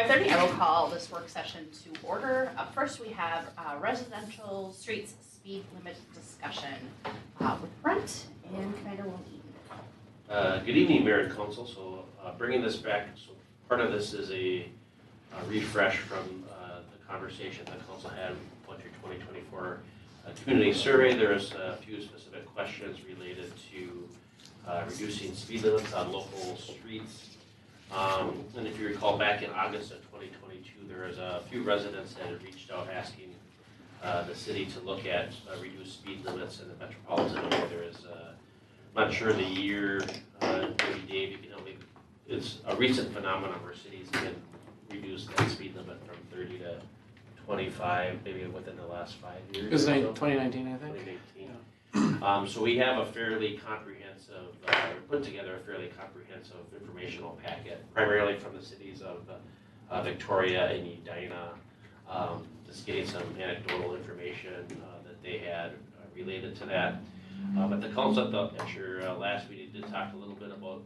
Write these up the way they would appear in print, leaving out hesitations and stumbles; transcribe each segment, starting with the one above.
5:30, I will call this work session to order. Up first, we have residential streets speed limit discussion with Brent and Commander Willie. Good evening, Mayor and Council. So bringing this back, so part of this is a refresh from the conversation that Council had about your 2024 community survey. There's a few specific questions related to reducing speed limits on local streets. And if you recall, back in August of 2022, there was a few residents that had reached out asking the city to look at reduced speed limits in the metropolitan area. There is, I'm not sure the year, maybe Dave, you can help me. It's a recent phenomenon where cities can reduce that speed limit from 30 to 25, maybe within the last 5 years. It was 2019, I think. 2019. So we have a fairly comprehensive, put together a fairly comprehensive informational packet, primarily from the cities of Victoria and Edina, just getting some anecdotal information that they had related to that. But the council at your last meeting did talk a little bit about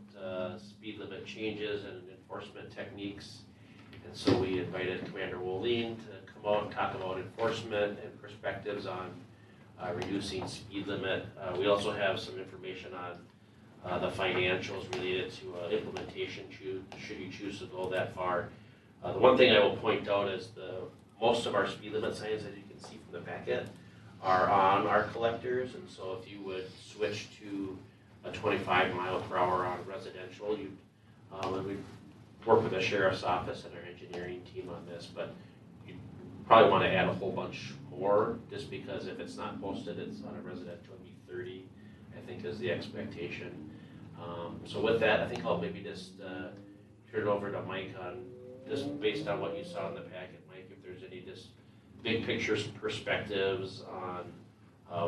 speed limit changes and enforcement techniques. And so we invited Commander Woleen to come out and talk about enforcement and perspectives on reducing speed limit. We also have some information on the financials related to implementation should you choose to go that far. The one thing I will point out is most of our speed limit signs, as you can see from the packet, are on our collectors, and so if you would switch to a 25 mile per hour on residential, and we work with the sheriff's office and our engineering team on this, but you probably want to add a whole bunch more, just because if it's not posted, it's on a residential, it'd be 30, I think is the expectation. So with that, I think I'll maybe just turn it over to Mike on, just based on what you saw in the packet, Mike, if there's any just big picture perspectives on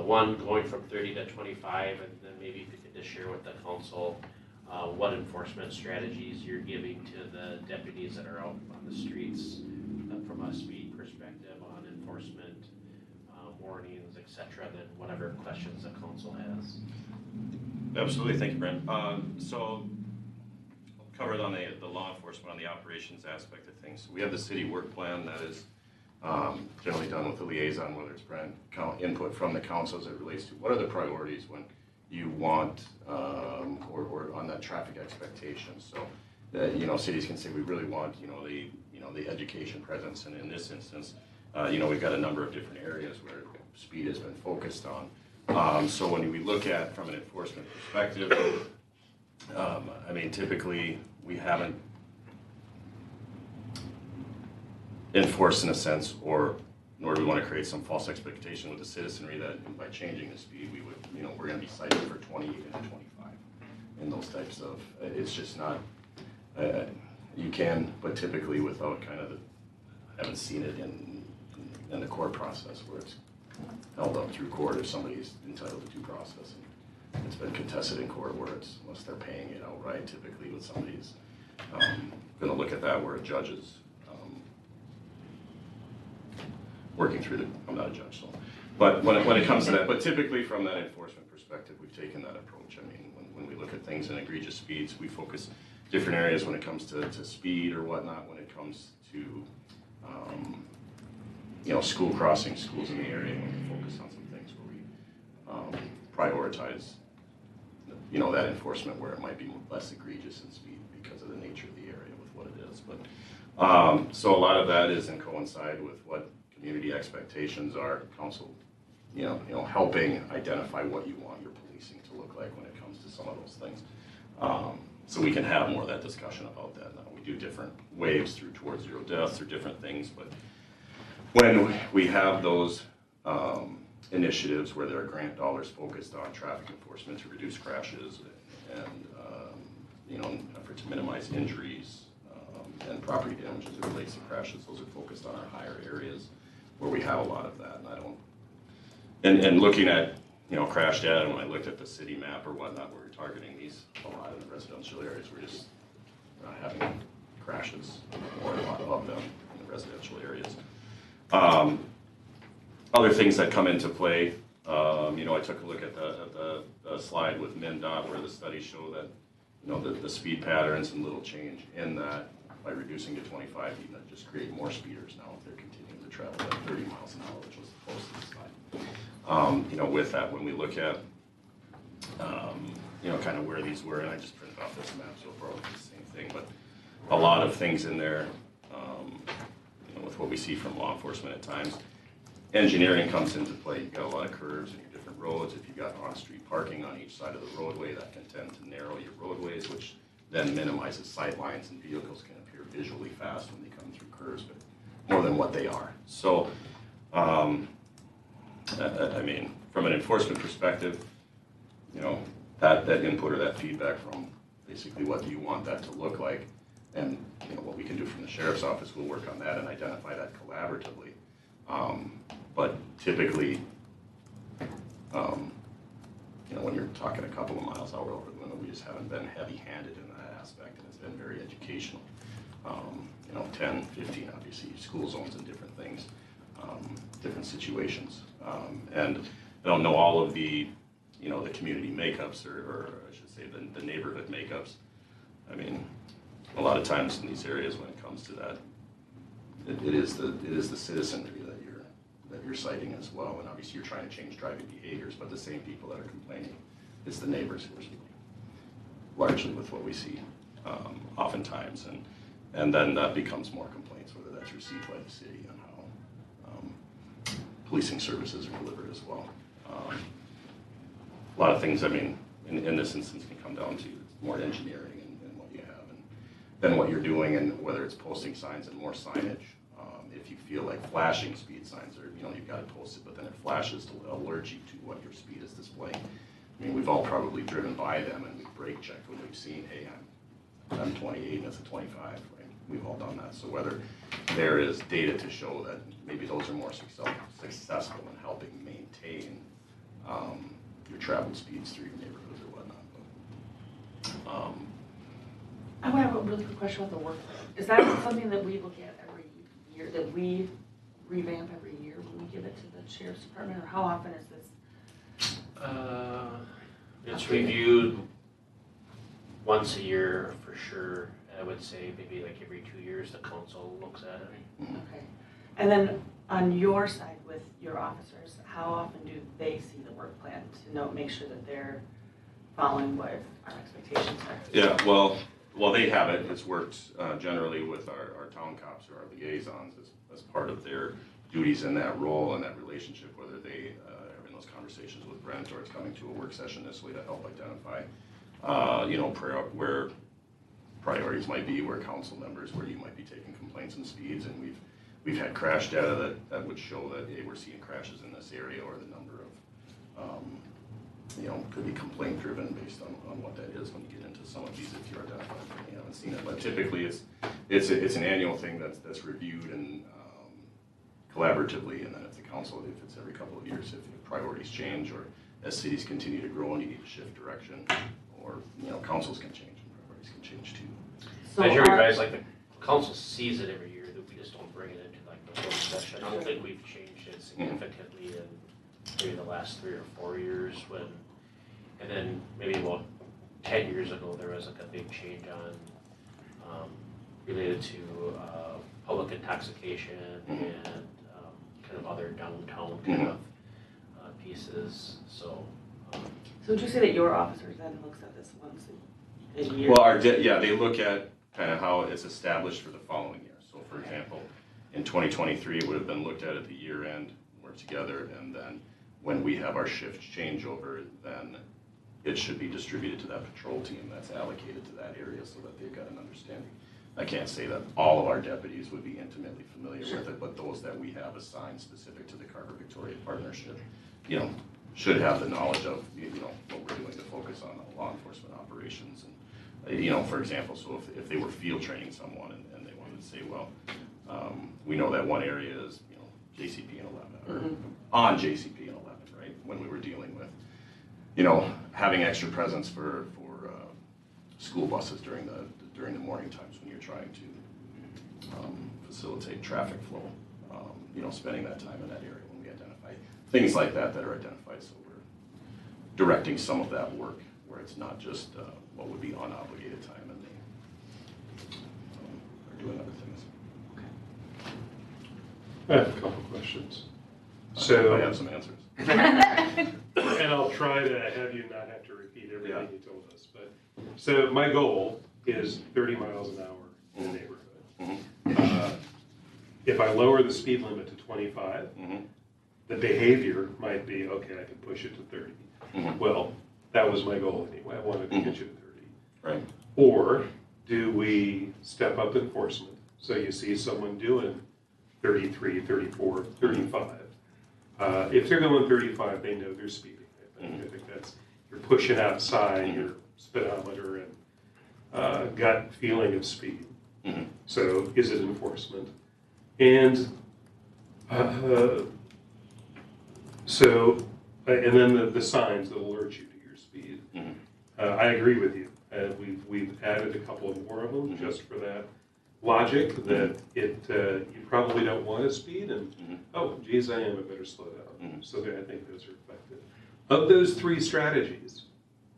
one, going from 30 to 25, and then maybe if you could just share with the council what enforcement strategies you're giving to the deputies that are out on the streets from a speed perspective on enforcement, warnings, etc., then whatever questions the council has. Absolutely, thank you, Brent. So I'll cover it on the law enforcement, on the operations aspect of things. So we have the city work plan that is generally done with the liaison, whether it's Brent, input from the council as it relates to what are the priorities when you want, or on that traffic expectations. So that, cities can say we really want, the education presence, and in this instance, we've got a number of different areas where speed has been focused on. So when we look at from an enforcement perspective, typically we haven't enforced in a sense, nor do we want to create some false expectation with the citizenry that by changing the speed, we would, we're going to be cited for 20, even 25, and those types of, it's just not, you can, but typically without kind of I haven't seen it in the court process where it's held up through court if somebody's entitled to due process. And it's been contested in court where it's, unless they're paying it outright, typically with somebody's going to look at that where a judge is working through I'm not a judge, so. But when it comes to that, but typically from that enforcement perspective, we've taken that approach. When we look at things in egregious speeds, we focus different areas when it comes to speed or whatnot, when it comes to school crossings, schools in the area, when we focus on some things where we prioritize, that enforcement where it might be less egregious in speed because of the nature of the area with what it is. But so a lot of that is in coincide with what community expectations are. Council, helping identify what you want your policing to look like when it comes to some of those things. So we can have more of that discussion about that. Now, we do different waves through towards zero deaths or different things, but when we have those initiatives where there are grant dollars focused on traffic enforcement to reduce crashes and effort to minimize injuries and property damage as it relates to crashes, those are focused on our higher areas where we have a lot of that. And looking at crash data, when I looked at the city map or whatnot, we're targeting these a lot in the residential areas. We're just not having crashes or a lot of them in the residential areas. Other things that come into play, I took a look at the slide with MnDOT where the studies show that the speed patterns and little change in that by reducing to 25, you just create more speeders now if they're continuing to travel at 30 miles an hour, which was the posted sign. With that, when we look at, kind of where these were, and I just printed off this map, so far it's the same thing, but a lot of things in there, with what we see from law enforcement at times. Engineering comes into play. You've got a lot of curves and your different roads. If you've got on-street parking on each side of the roadway, that can tend to narrow your roadways, which then minimizes sight lines, and vehicles can appear visually fast when they come through curves, but more than what they are. So, from an enforcement perspective, that input or that feedback from basically what do you want that to look like, and what we can do from the sheriff's office, we'll work on that and identify that collaboratively. But typically, when you're talking a couple of miles hour over the limit, we just haven't been heavy-handed in that aspect, and it's been very educational. 10, 15, obviously, school zones and different things, different situations. And I don't know all of the, the community makeups, or I should say the neighborhood makeups. A lot of times in these areas when it comes to that, it is the citizenry that you're citing as well, and obviously you're trying to change driving behaviors, but the same people that are complaining, it's the neighbors who are speaking, largely with what we see oftentimes, and then that becomes more complaints, whether that's received by the city on how policing services are delivered as well. A lot of things, in this instance, can come down to more engineering and what you have, and then what you're doing, and whether it's posting signs and more signage. If you feel like flashing speed signs, or you've got it posted, but then it flashes to alert you to what your speed is displaying. We've all probably driven by them and we've brake checked when we've seen, hey, I'm 28 and it's a 25, right? We've all done that. So whether there is data to show that maybe those are more successful in helping maintain your travel speeds through your neighborhoods or whatnot. I have a really quick question about the work plan. Is that something that we look at every year, that we revamp every year when we give it to the sheriff's department, or how often is this? It's reviewed once a year for sure. I would say maybe like every 2 years the council looks at it. Okay. And then on your side with your officers, how often do they see the work plan to make sure that they're following what our expectations are? Yeah, well, they have it. It's worked generally with our town cops or our liaisons as part of their duties in that role and that relationship, whether they are in those conversations with Brent or it's coming to a work session this way to help identify, where priorities might be, where council members, where you might be taking complaints and speeds, and we've had crash data that would show that, hey, we're seeing crashes in this area, or the number of, could be complaint driven based on what that is when you get into some of these, if you're identifying and you haven't seen it. But typically it's an annual thing that's reviewed and collaboratively, and then it's a council, if it's every couple of years, if priorities change, or as cities continue to grow and you need to shift direction, or councils can change and priorities can change too. So I hear you guys, like the council sees it every year, that we just don't bring it into like the work session. I don't think we've changed it significantly in maybe the last 3 or 4 years and then maybe about 10 years ago there was like a big change on related to public intoxication and kind of other downtown kind of pieces. So would you say that your officers then looks at this once a year? Well, they look at kind of how it's established for the following year. So for example, in 2023, it would have been looked at the year end, we're together, and then when we have our shift changeover, then it should be distributed to that patrol team that's allocated to that area so that they've got an understanding. I can't say that all of our deputies would be intimately familiar with it, but those that we have assigned specific to the Carver Victoria partnership, should have the knowledge of, what we're doing to focus on law enforcement operations. And, for example, so if they were field training someone and they wanted to say, well, we know that one area is, JCP and 11, or on JCP and 11, right? When we were dealing with, having extra presence for school buses during the morning times when you're trying to facilitate traffic flow, spending that time in that area when we identify things like that are identified. So we're directing some of that work where it's not just what would be unobligated time, and they are doing other things. I have a couple questions. I So, have some answers. and I'll try to have you not have to repeat everything you told us. But so my goal is 30 miles an hour in the neighborhood. If I lower the speed limit to 25, the behavior might be, okay, I can push it to 30. Well, that was my goal anyway. I wanted to get you to 30. Right. Or do we step up enforcement? So you see someone doing 33, 34, 35. If they're going 35, they know they're speeding. I think that's, you're pushing outside your speedometer and gut feeling of speed. So is it enforcement? And and then the signs that alert you to your speed. I agree with you. We've added a couple of more of them just for that logic that you probably don't want to speed and oh geez, I better slow down. So I think those are effective. Of those three strategies,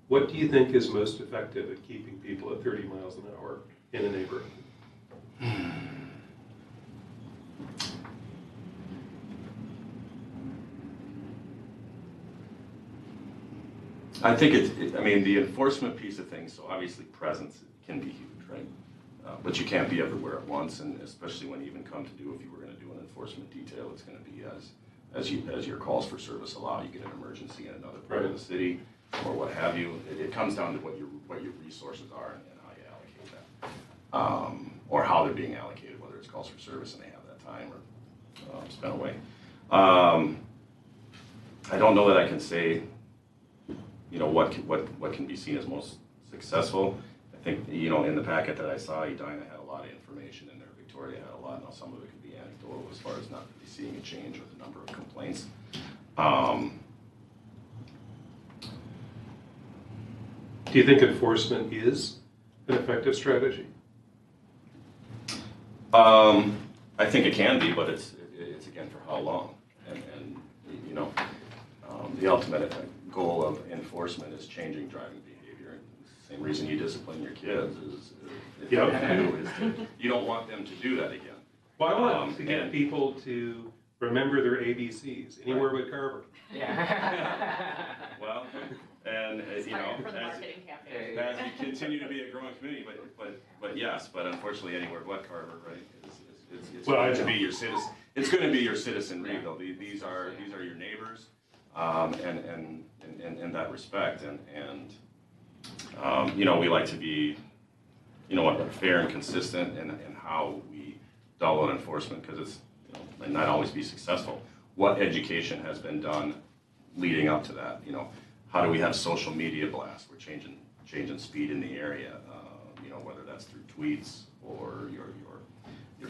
what do you think is most effective at keeping people at 30 miles an hour in a neighborhood? I think I mean, the enforcement piece of things, so obviously presence can be huge, right? But you can't be everywhere at once, and especially when you even come to do, if you were going to do an enforcement detail, it's going to be as your calls for service allow. You get an emergency in another part of the city, or what have you. It comes down to what your resources are and how you allocate that, or how they're being allocated, whether it's calls for service and they have that time or spent away. I don't know that I can say, you know, what can be seen as most successful. I think, you know, in the packet that I saw, Edina had a lot of information in there. Victoria had a lot. Now some of it could be anecdotal as far as not really seeing a change with the number of complaints. Do you think enforcement is an effective strategy? I think it can be, but it's again for how long, and you know, the ultimate goal of enforcement is changing driving behavior. Same reason you discipline your kids is you don't want them to do that again. Well, I want to get people to remember their ABCs anywhere but Carver. Well, and you know, For the marketing campaign. as we continue to be a growing community, but yes, but unfortunately anywhere but Carver, right? It's Well, going to be your citizen. It's going to be your citizenry, though. These are your neighbors, and in that respect, and you know, we like to be, you know, fair and consistent in how we dole out enforcement, because it's, you know, might not always be successful. What education has been done leading up to that? You know, how do we have social media blasts? We're changing speed in the area. You know, whether that's through tweets or your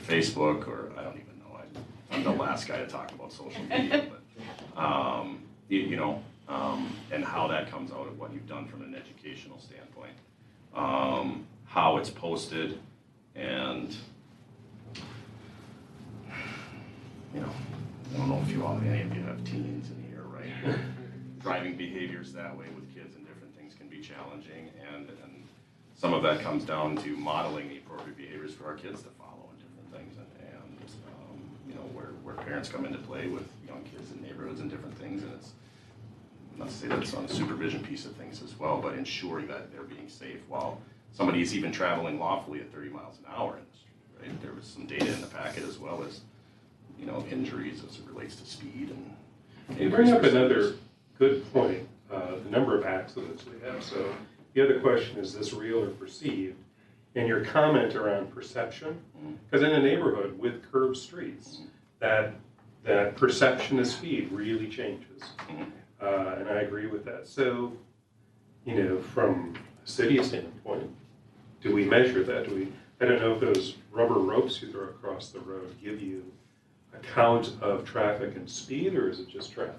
Facebook, or I don't even know. I'm the last guy to talk about social media, but you know, and how that comes out of what you've done from an educational standpoint, how it's posted, and you know, I don't know if any of you have teens in here, right? Driving behaviors that way with kids and different things can be challenging, and some of that comes down to modeling the appropriate behaviors for our kids to follow in different things, and you know, where parents come into play with young kids in neighborhoods and different things, and it's not to say that it's on the supervision piece of things as well, but ensuring that they're being safe while somebody's even traveling lawfully at 30 miles an hour in the street, right? There was some data in the packet as well as, you know, injuries as it relates to speed and. You bring up another good point, the number of accidents we have. So the other question is this real or perceived? And your comment around perception, because in a neighborhood with curved streets, that perception of speed really changes. And I agree with that. So, you know, from a city standpoint, do we measure that? I don't know if those rubber ropes you throw across the road give you a count of traffic and speed, or is it just traffic?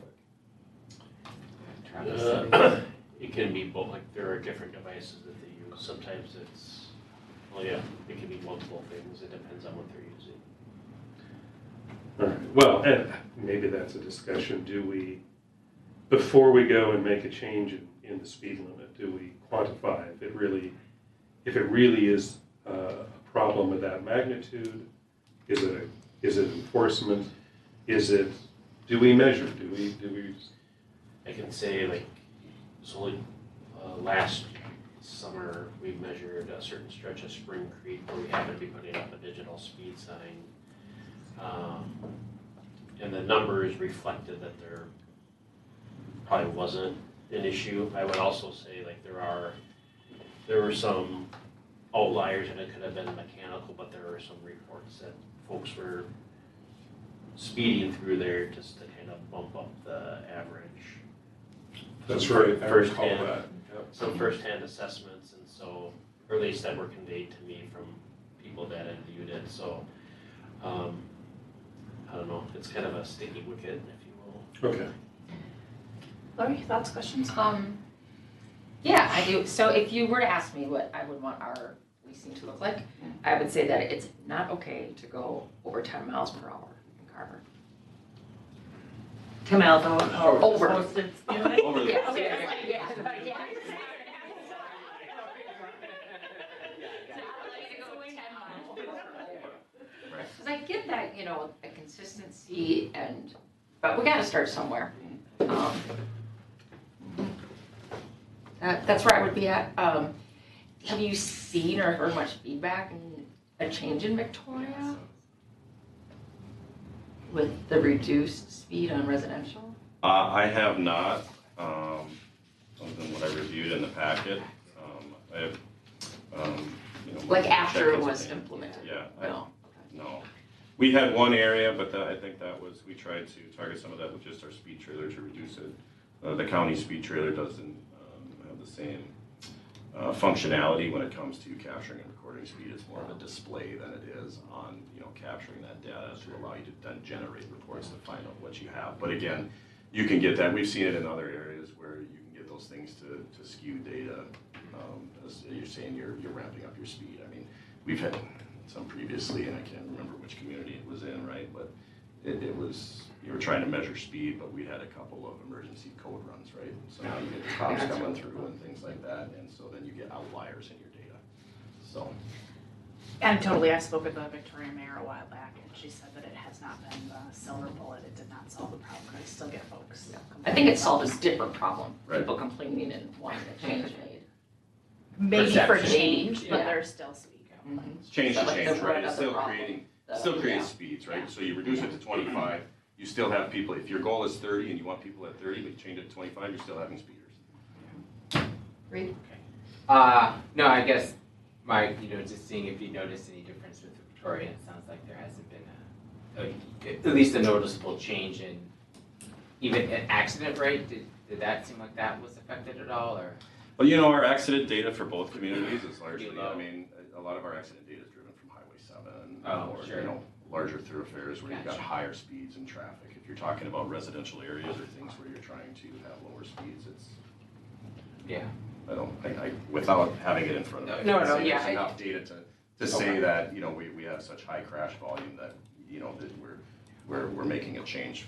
It can be both, like there are different devices that they use. Sometimes it's, well, yeah, it can be multiple things. It depends on what they're using. All right. Well, and maybe that's a discussion. Do we, before we go and make a change in the speed limit, do we quantify if it really is a problem of that magnitude? Is it enforcement? Do we measure? Do we? I can say like, so like, last summer, we measured a certain stretch of Spring Creek where we happened to be putting up a digital speed sign. And the numbers reflected that there probably wasn't an issue. I would also say like there were some outliers and it could have been mechanical, but there were some reports that folks were speeding through there just to kind of bump up the average. That's right. I recall Firsthand, that. Yep. some firsthand assessments, and so, or at least that were conveyed to me from people that had viewed it. So, I don't know. It's kind of a sticky wicket, if you will. Okay. Lori, thoughts, questions? Yeah, I do. So if you were to ask me what I would want our leasing to look like, I would say that it's not okay to go over 10 miles per hour in Carver. 10 miles Over. Posted speed limit? Over the- Yeah, okay, yeah. Because I get that, a consistency but we gotta start somewhere. That's where I would be at. Have you seen or heard much feedback and a change in Victoria with the reduced speed on residential? I have not, other than what I reviewed in the packet. I have, Like after it check-ins was and- implemented? Yeah, No. no. We had one area, but I think we tried to target some of that with just our speed trailer to reduce it. The county speed trailer doesn't have the same functionality when it comes to capturing and recording speed. It's more of a display than it is on, capturing that data to allow you to then generate reports to find out what you have. But again, you can get that. We've seen it in other areas where you can get those things to skew data. As you're saying, you're ramping up your speed. I mean, we've had some previously, and I can't remember which community it was in, right? But it was, you were trying to measure speed, but we had a couple of emergency code runs, right? So now you get cops coming through and things like that, and so then you get outliers in your data. So. Anecdotally, I spoke with the Victoria mayor a while back, and she said that it has not been the silver bullet. It did not solve the problem, but I still get folks. I think it solved a different problem. Right. People complaining and wanting a change made. Maybe for Perception. change, but Yeah. there's still speed. It's change So to like change, the right? root It's of the still problem. creating, The- still creates yeah. speeds, right? So you reduce it to 25, you still have people, if your goal is 30 and you want people at 30, but you change it to 25, you're still having speeders. Reed? No, I guess, Mike, just seeing if you noticed any difference with Victoria, it sounds like there hasn't been at least a noticeable change in even an accident rate. Did that seem like that was affected at all, or? Well, our accident data for both communities is largely, Pretty low. I mean, a lot of our accident data is driven from Highway 7 Oh, or, sure. larger thoroughfares where you've got Gotcha. higher speeds and traffic. If you're talking about residential areas or things where you're trying to have lower speeds, it's, Yeah. without having it in front of me. No, I can't no, say yeah, there's enough data to say Okay. that, we have such high crash volume that, that we're making a change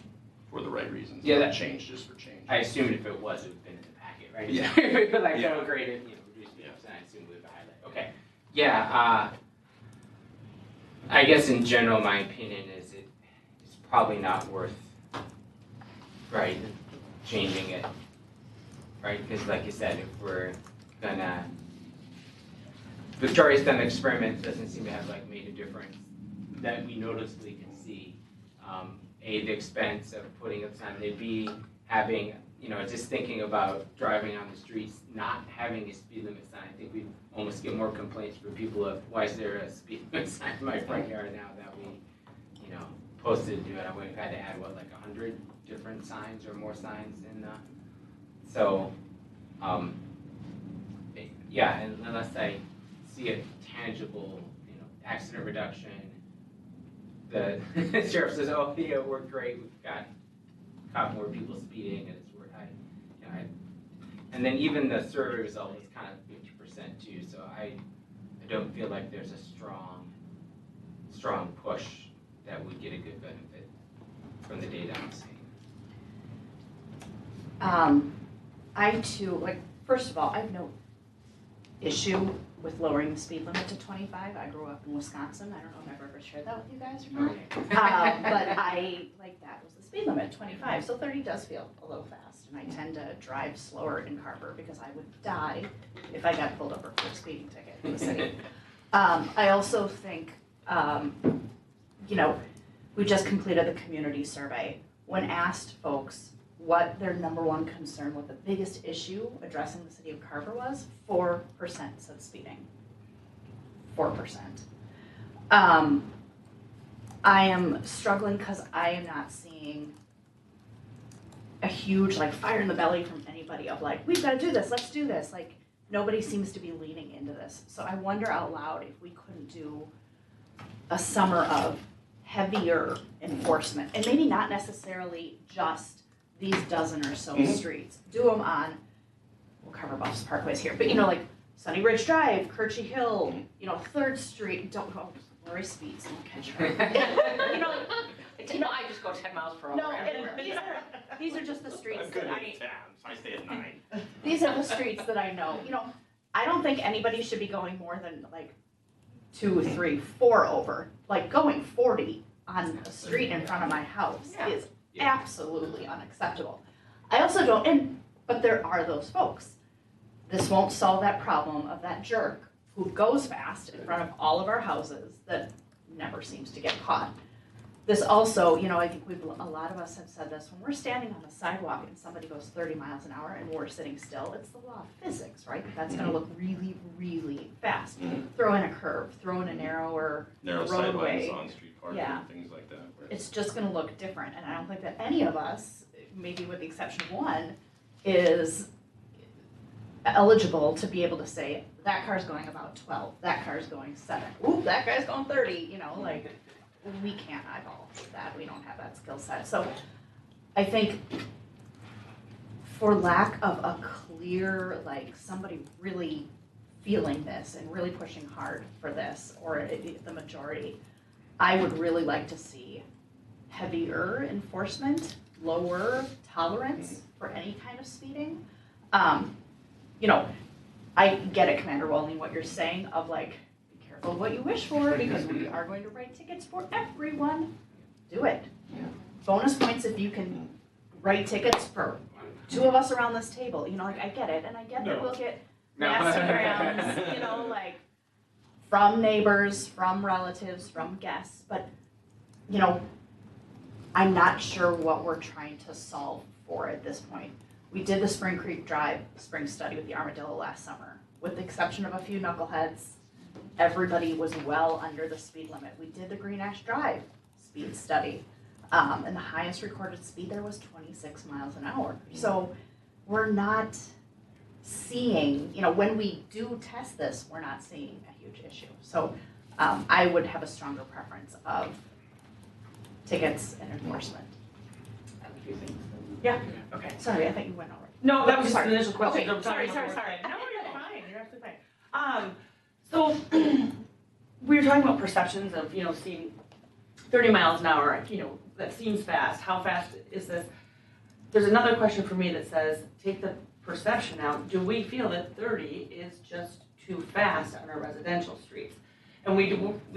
for the right reasons. Yeah, not that- change just for change. I assumed if it was, it would have been in the packet, right? Yeah. Because I Yeah. felt graded, reduced the percent, I assumed we would highlight. Okay. Yeah, I guess in general, my opinion is it's probably not worth, right, changing it, right? Because like you said, if we're gonna, Victoria's done an experiment, doesn't seem to have made a difference that we noticeably can see. A, the expense of putting up sign, and B, having, just thinking about driving on the streets, not having a speed limit sign. I think we almost get more complaints from people of, why is there a speed limit sign in my front yard now that we, posted, we've had to add, 100 different signs or more signs in the, so, yeah, and unless I see a tangible, accident reduction, the sheriff says, oh, yeah, it worked great, we've caught more people speeding, and it's worked, and then even the survey result was kind of 50% too, so I don't feel like there's a strong push that would get a good benefit from the data I'm seeing. I too, first of all, I have no issue with lowering the speed limit to 25. I grew up in Wisconsin. I don't know if I've ever shared that with you guys or not. But that was the speed limit, 25. So 30 does feel a little fast. And I tend to drive slower in Carver because I would die if I got pulled over for a speeding ticket in the city. I also think, we just completed the community survey. When asked folks what their number one concern, what the biggest issue addressing the city of Carver was, 4% said speeding. 4%. I am struggling because I am not seeing a huge fire in the belly from anybody of we've got to do this, let's do this. Nobody seems to be leaning into this. So I wonder out loud if we couldn't do a summer of heavier enforcement, and maybe not necessarily just these dozen or so streets. Do them on, Carver Bluffs Parkway's here, but Sunny Ridge Drive, Kirchy Hill, 3rd Street, don't go, Lori speeds, don't catch her. I just go 10 miles per hour. No, these are just the streets I'm good that at 10, so I stay at 9. these are the streets that I know. I don't think anybody should be going more than 2, 3, 4 over. Going 40 on a street in front of my house is absolutely unacceptable. I also don't, but there are those folks. This won't solve that problem of that jerk who goes fast in front of all of our houses that never seems to get caught. This also, I think a lot of us have said this, when we're standing on the sidewalk and somebody goes 30 miles an hour and we're sitting still, it's the law of physics, right? That's gonna look really, really fast. Throw in a curve, throw in a narrow sidelines on street parking, Yeah. things like that. Right? It's just gonna look different, and I don't think that any of us, maybe with the exception of one, is eligible to be able to say, that car's going about 12, that car's going 7, ooh, that guy's going 30, we can't eyeball that, we don't have that skill set. So I think for lack of a clear, somebody really feeling this and really pushing hard for this, or the majority, I would really like to see heavier enforcement, lower tolerance for any kind of speeding. I get it, Commander Walling, what you're saying of be careful what you wish for, because we are going to write tickets for everyone. Do it. Bonus points if you can write tickets for 2 of us around this table. I get it, and I get that we'll get nasty rounds, from neighbors, from relatives, from guests, but, I'm not sure what we're trying to solve for at this point. We did the Spring Creek Drive spring study with the Armadillo last summer. With the exception of a few knuckleheads, everybody was well under the speed limit. We did the Green Ash Drive speed study, and the highest recorded speed there was 26 miles an hour. So we're not seeing, when we do test this, we're not seeing a huge issue. So I would have a stronger preference of tickets and enforcement. Yeah. Okay. Sorry, I think you went over. No, that was just Sorry. the initial question. Okay, sorry. No, you're fine. You're absolutely fine. So we were talking about perceptions of, seeing 30 miles an hour, that seems fast. How fast is this? There's another question for me that says, take the perception out. Do we feel that 30 is just too fast on our residential streets? And we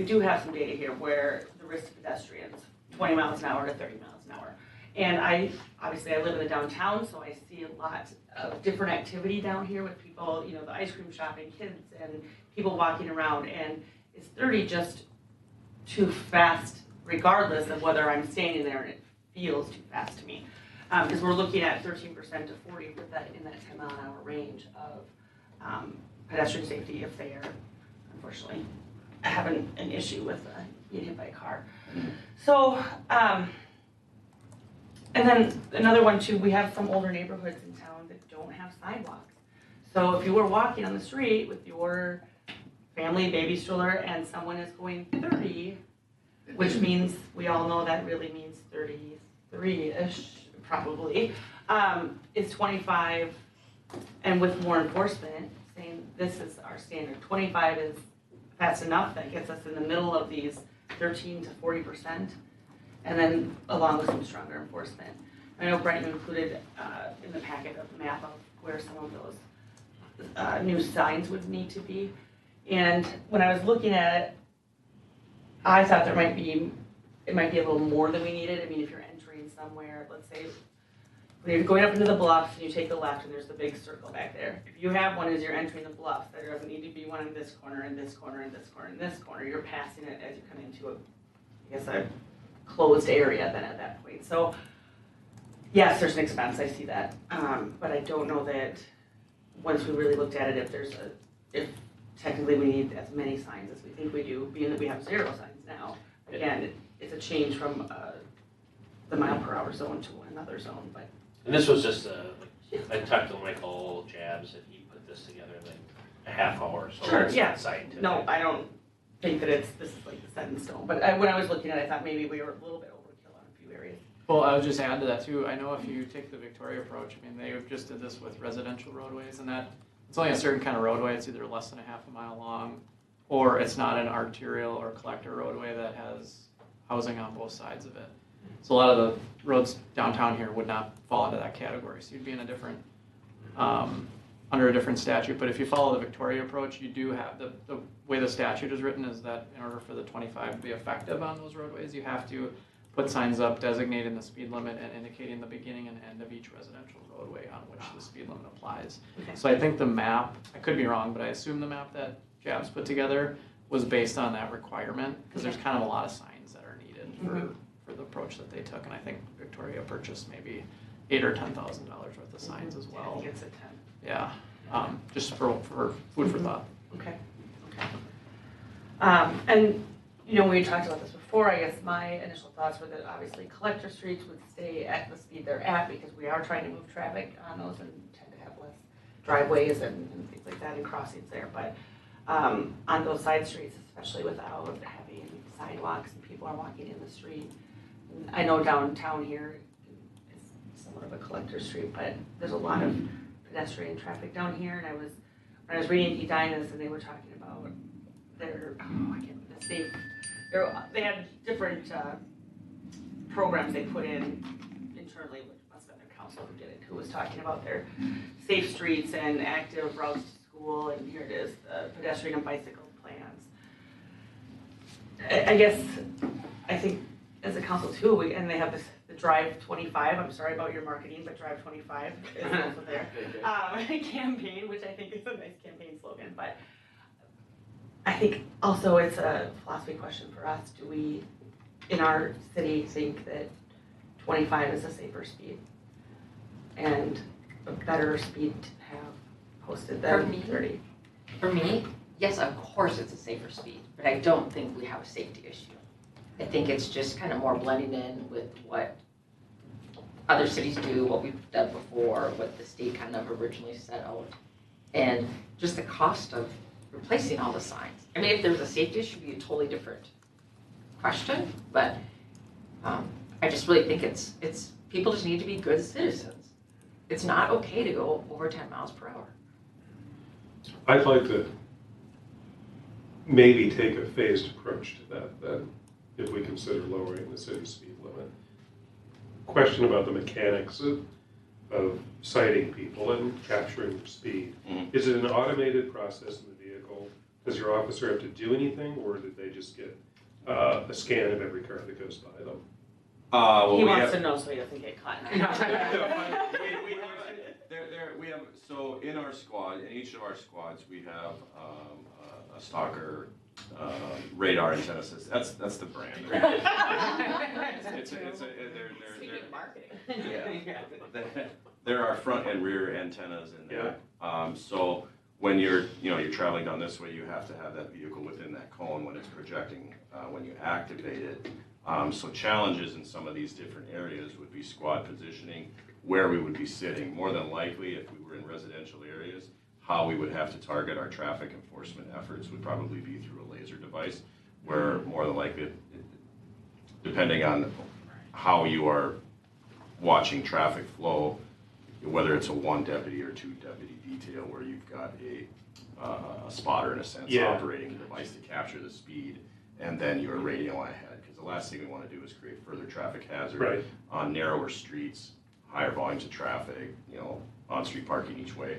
do have some data here where the risk to pedestrians, 20 miles an hour to 30 miles an hour. And I live in the downtown, so I see a lot of different activity down here with people, the ice cream shopping, kids, and people walking around. And is 30 just too fast, regardless of whether I'm standing there and it feels too fast to me? Because we're looking at 13% to 40 with that in that 10 mile an hour range of pedestrian safety if they are, unfortunately, having an issue with being hit by a car. So. And then another one too, we have some older neighborhoods in town that don't have sidewalks. So if you were walking on the street with your family baby stroller and someone is going 30, which means we all know that really means 33-ish probably, is 25, and with more enforcement saying this is our standard. 25 is fast enough, that gets us in the middle of these 13 to 40%. And then along with some stronger enforcement. I know Brent, you included in the packet a map of where some of those new signs would need to be. And when I was looking at it, I thought it might be a little more than we needed. I mean, if you're entering somewhere, let's say, when you're going up into the bluffs and you take the left and there's the big circle back there. If you have one as you're entering the bluffs, there doesn't need to be one in this corner and this corner and this corner and this corner. You're passing it as you come into a closed area then at that point. So yes, there's an expense, I see that. But I don't know that once we really looked at it, if technically we need as many signs as we think we do, being that we have 0 signs now. Again, it's a change from the mile per hour zone to another zone, but. And this was just, I talked to Michael Jabs and he put this together in like a half hour, so Sure, it's yeah. not scientific. No, I don't think that this is like the set in stone, but when I was looking at it, I thought maybe we were a little bit overkill on a few areas. Well, I would just add to that too. I know if you take the Victoria approach, I mean, they just did this with residential roadways, and that it's only a certain kind of roadway. It's either less than a half a mile long, or it's not an arterial or collector roadway that has housing on both sides of it. So a lot of the roads downtown here would not fall into that category. So you'd be in a different, under a different statute. But if you follow the Victoria approach, you do have the way the statute is written is that in order for the 25 to be effective on those roadways, you have to put signs up designating the speed limit and indicating the beginning and end of each residential roadway on which the speed limit applies. Okay. So I think the map, I could be wrong, but I assume the map that Jabs put together was based on that requirement, because there's kind of a lot of signs that are needed for the approach that they took, and I think Victoria purchased maybe $8,000 or $10,000 worth of signs as I well. think it's a 10. Yeah, just for food for thought. Okay. And when we talked about this before, I guess my initial thoughts were that obviously collector streets would stay at the speed they're at because we are trying to move traffic on those and tend to have less driveways and things like that and crossings there. But on those side streets, especially without having sidewalks and people are walking in the street. I know downtown here is somewhat of a collector street, but there's a lot of pedestrian traffic down here. And when I was reading Edina's and they were talking about they had different programs they put in internally, which must have been their council who did it, who was talking about their safe streets and active routes to school, and here it is, the pedestrian and bicycle plans. I think as a council too, and they have the Drive 25, I'm sorry about your marketing, but Drive 25 is also there, campaign, which I think is a nice campaign slogan, but I think also it's a philosophy question for us. Do we, in our city, think that 25 is a safer speed and a better speed to have posted than 30? For me, yes, of course it's a safer speed, but I don't think we have a safety issue. I think it's just kind of more blending in with what other cities do, what we've done before, what the state kind of originally set out, and just the cost of replacing all the signs. I mean, if there was a safety issue, it'd be a totally different question, but I just really think it's people just need to be good citizens. It's not okay to go over 10 miles per hour. I'd like to maybe take a phased approach to that then, if we consider lowering the city speed limit. Question about the mechanics of citing people and capturing their speed. Mm-hmm. Is it an automated process in the vehicle? Does your officer have to do anything, or did they just get a scan of every car that goes by them? He wants to know so he doesn't get caught. So in our squad, in each of our squads, we have a stalker radar antenna system. That's the brand. Speaking of marketing. Yeah. There are front and rear antennas in there. Yeah. So when you're traveling down this way, you have to have that vehicle within that cone when it's projecting when you activate it. So challenges in some of these different areas would be squad positioning, where we would be sitting. More than likely, if we were in residential areas, how we would have to target our traffic enforcement efforts would probably be through a laser device, where more than likely, depending on how you are watching traffic flow, whether it's a 1 deputy or 2 deputy detail, where you've got a spotter in a sense operating a device to capture the speed, and then you're radio ahead. Because the last thing we want to do is create further traffic hazard on narrower streets, higher volumes of traffic, on-street parking each way,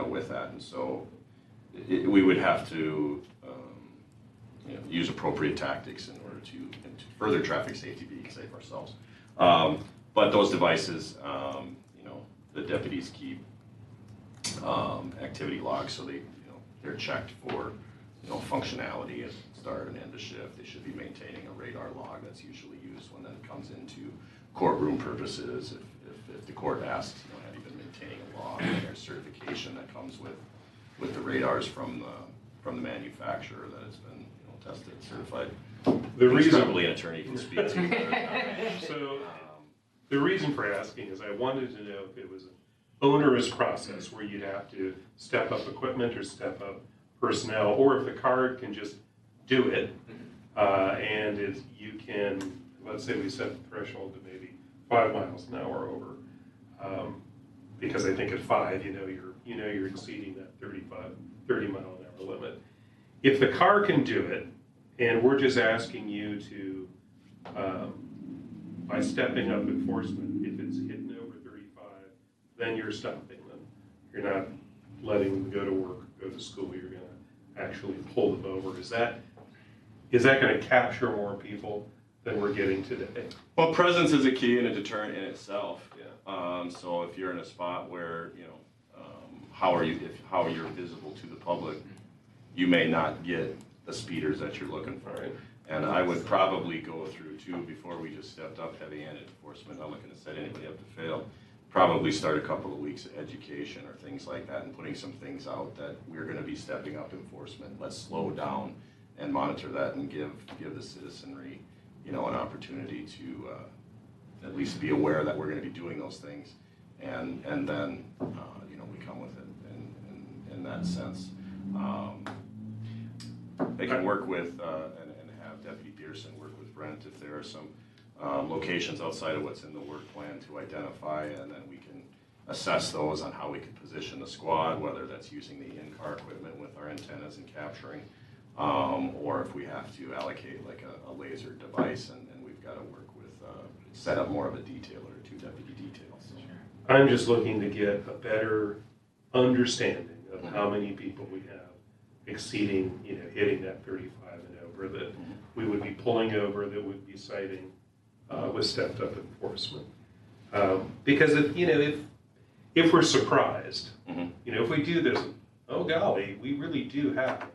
with that. And so we would have to, use appropriate tactics in order to further traffic safety, be safe ourselves. But those devices, the deputies keep activity logs, so they're checked for functionality at start and end of shift. They should be maintaining a radar log that's usually used when it comes into courtroom purposes. If the court asks, have you been maintaining a log, and there's certification that comes with the radars from the manufacturer that it's been tested, certified. The reason probably an attorney can speak to. So the reason for asking is I wanted to know if it was an onerous process where you'd have to step up equipment or step up personnel, or if the card can just do it, and you can, let's say we set the threshold to maybe 5 miles an hour over, because I think at 5, you're exceeding that 30 mile an hour limit. If the car can do it, and we're just asking you to, by stepping up enforcement, if it's hitting over 35, then you're stopping them. You're not letting them go to work, go to school. You're going to actually pull them over. Is that going to capture more people than we're getting today? Well, presence is a key and a deterrent in itself. Yeah. So if you're in a spot where how are you visible to the public, you may not get the speeders that you're looking for. Right. And I would probably go through too, before we just stepped up heavy-handed enforcement, I'm not going to set anybody up to fail, probably start a couple of weeks of education or things like that and putting some things out that we're going to be stepping up enforcement. Let's slow down and monitor that and give the citizenry, an opportunity to at least be aware that we're going to be doing those things, and then we come with it in that sense. They can work with and have Deputy Pearson work with Brent if there are some locations outside of what's in the work plan to identify, and then we can assess those on how we can position the squad, whether that's using the in-car equipment with our antennas and capturing, or if we have to allocate like a laser device, and we've got to work with, set up more of a detailer or 2 deputy details. So. I'm just looking to get a better understanding of how many people we have exceeding, hitting that 35 and over that we would be pulling over, that would be citing with stepped up enforcement. Because if we're surprised, if we do this, oh golly, we really do have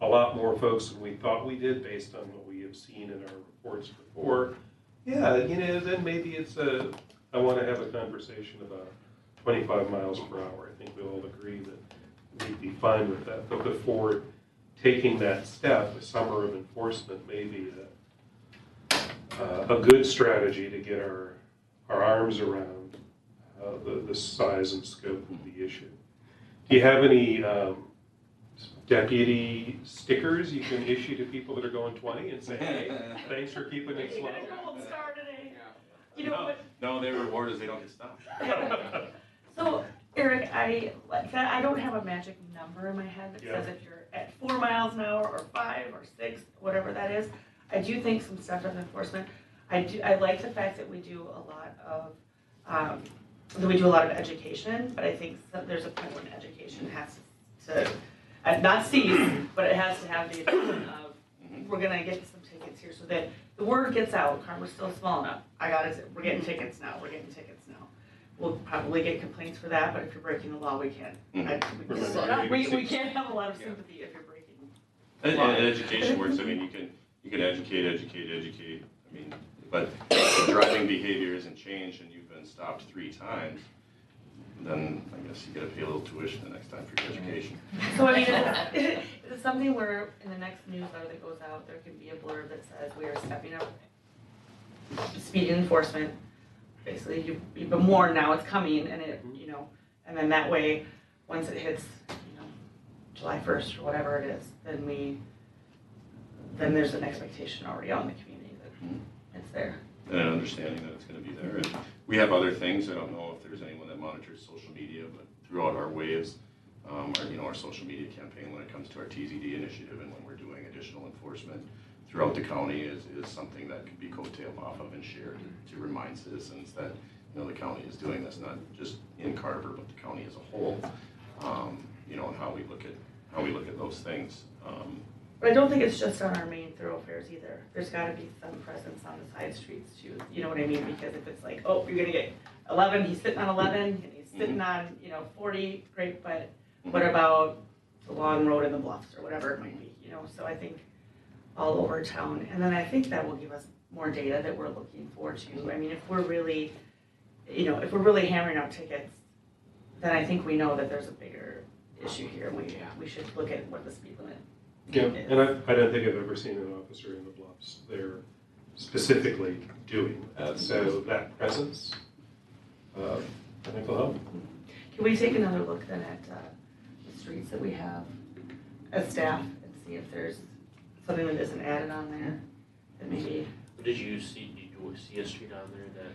a lot more folks than we thought we did based on what we have seen in our reports before. Yeah, then maybe I want to have a conversation about 25 miles per hour. I think we all agree that we'd be fine with that. But before taking that step, a summer of enforcement may be a good strategy to get our arms around the size and scope of the issue. Do you have any deputy stickers you can issue to people that are going 20 and say, hey, thanks for keeping it slow? Gold star today. No, their reward is they don't get stopped. So, Eric, I don't have a magic number in my head that says if you're at 4 miles an hour or 5 or 6, whatever that is. I do think some stepped up enforcement. I like the fact that we do a lot of education, but I think there's a point when education has to not cease, but it has to have the intention of we're gonna get some tickets here so that the word gets out. Carver's still small enough. We're getting tickets now. We're getting tickets now. We'll probably get complaints for that, but if you're breaking the law, we can't. We can't have a lot of sympathy if you're breaking. And education works. I mean, you can educate. I mean, but if driving behavior isn't changed and you've been stopped 3 times, then I guess you got to pay a little tuition the next time for your education. So I mean, it's something where in the next newsletter that goes out, there can be a blurb that says we are stepping up speed enforcement. Basically, you've been warned, now it's coming, and and then that way, once it hits, July 1st or whatever it is, then there's an expectation already on the community that it's there. And an understanding that it's going to be there. And we have other things. I don't know if there's anyone that monitors social media, but throughout our waves, our social media campaign when it comes to our TZD initiative and when we're doing additional enforcement throughout the county is something that could be coattailed off of and shared to remind citizens that the county is doing this, not just in Carver, but the county as a whole. And how we look at how we look at those things. But I don't think it's just on our main thoroughfares either. There's gotta be some presence on the side streets too, you know what I mean? Because if it's like, oh, you're gonna get 11, he's sitting on 11, and he's sitting on, 40, great, but what about the long road in the bluffs or whatever it might be, So I think all over town. And then I think that will give us more data that we're looking for too. I mean, if we're really, if we're really hammering out tickets, then I think we know that there's a bigger issue here. We should look at what the speed limit Yeah, is. and I don't think I've ever seen an officer in the Bluffs there specifically doing that. So that presence, I think will help. Can we take another look then at the streets that we have as staff and see if there's something that isn't added on there that maybe? Did you see a street on there that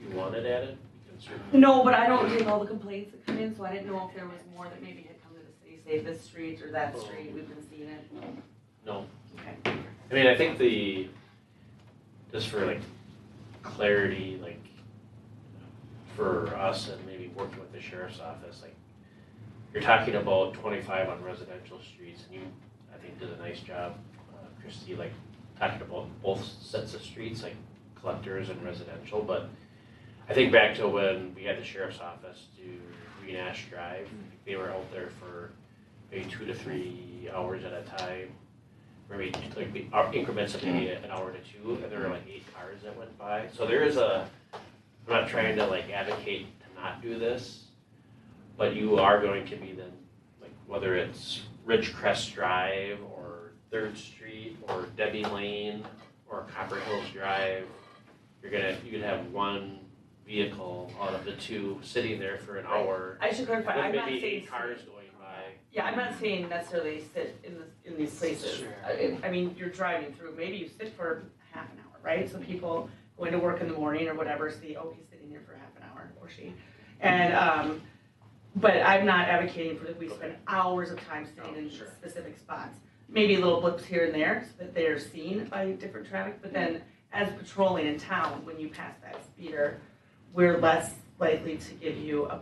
you wanted added? No, but I don't take all the complaints that come in, so I didn't know if there was more that maybe had come to the city, say this street or that street, we've been seeing it. No. Okay. I mean, I think just for like clarity, like for us and maybe working with the sheriff's office, like you're talking about 25 on residential streets, and you, I think, did a nice job, Christy, like talking about both sets of streets, like collectors and residential. But I think back to when we had the sheriff's office do Green Ash Drive, they were out there for maybe 2 to 3 hours at a time, maybe like increments of maybe an hour to 2, and there were like 8 cars that went by. So there is I'm not trying to like advocate to not do this, but you are going to be then, like whether it's Ridgecrest Drive or 3rd Street or Debbie Lane or Copper Hills Drive, you could have one vehicle out of the 2 sitting there for an hour. I should clarify, with I'm not maybe saying 8 cars going by. Yeah, I'm not saying necessarily sit in these places. Sure. I mean, you're driving through, maybe you sit for half an hour, right? So people going to work in the morning or whatever see, oh, he's sitting here for half an hour, or she. And, but I'm not advocating for that we spend hours of time sitting in Sure. specific spots. Maybe little blips here and there so that they're seen by different traffic, but then as patrolling in town, when you pass that speeder, we're less likely to give you a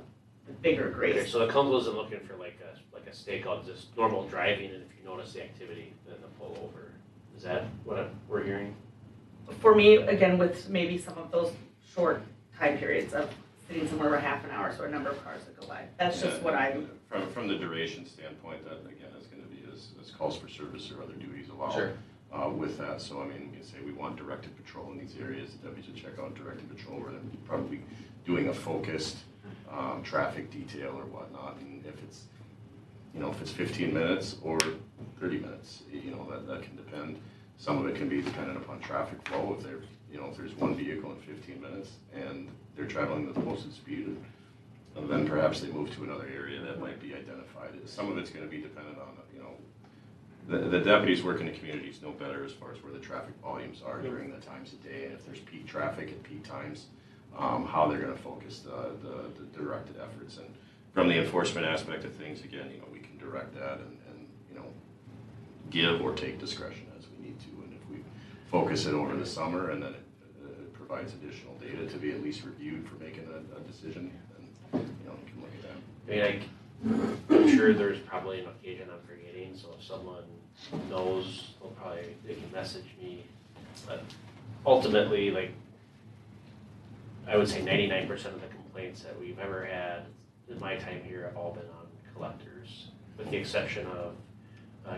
bigger grace. Okay, so the council isn't looking for like a stakeout, just normal driving, and if you notice the activity, then the pull over. Is that what we're hearing? For me, again, with maybe some of those short time periods of sitting somewhere for half an hour, so a number of cars that go by. That's just what I'm. From the duration standpoint, that again is going to be as calls for service or other duties allow. Sure. With that, so I mean, you can say we want directed patrol in these areas. The deputies should check out directed patrol. We're going to probably doing a focused traffic detail or whatnot, and if it's 15 minutes or 30 minutes, that can depend. Some of it can be dependent upon traffic flow. If there's one vehicle in 15 minutes and they're traveling the posted speed, then perhaps they move to another area that might be identified. Some of it's going to be dependent on the deputies work in the communities know better as far as where the traffic volumes are during the times of day, and if there's peak traffic at peak times, how they're going to focus the directed efforts. And from the enforcement aspect of things, again, we can direct that and give or take discretion as we need to. And if we focus it over the summer and then it provides additional data to be at least reviewed for making a decision, then we can look at that. I mean, I'm sure there's probably an occasion I'm forgetting, so if someone knows, they can message me. But ultimately, like, I would say 99% of the complaints that we've ever had in my time here have all been on collectors, with the exception of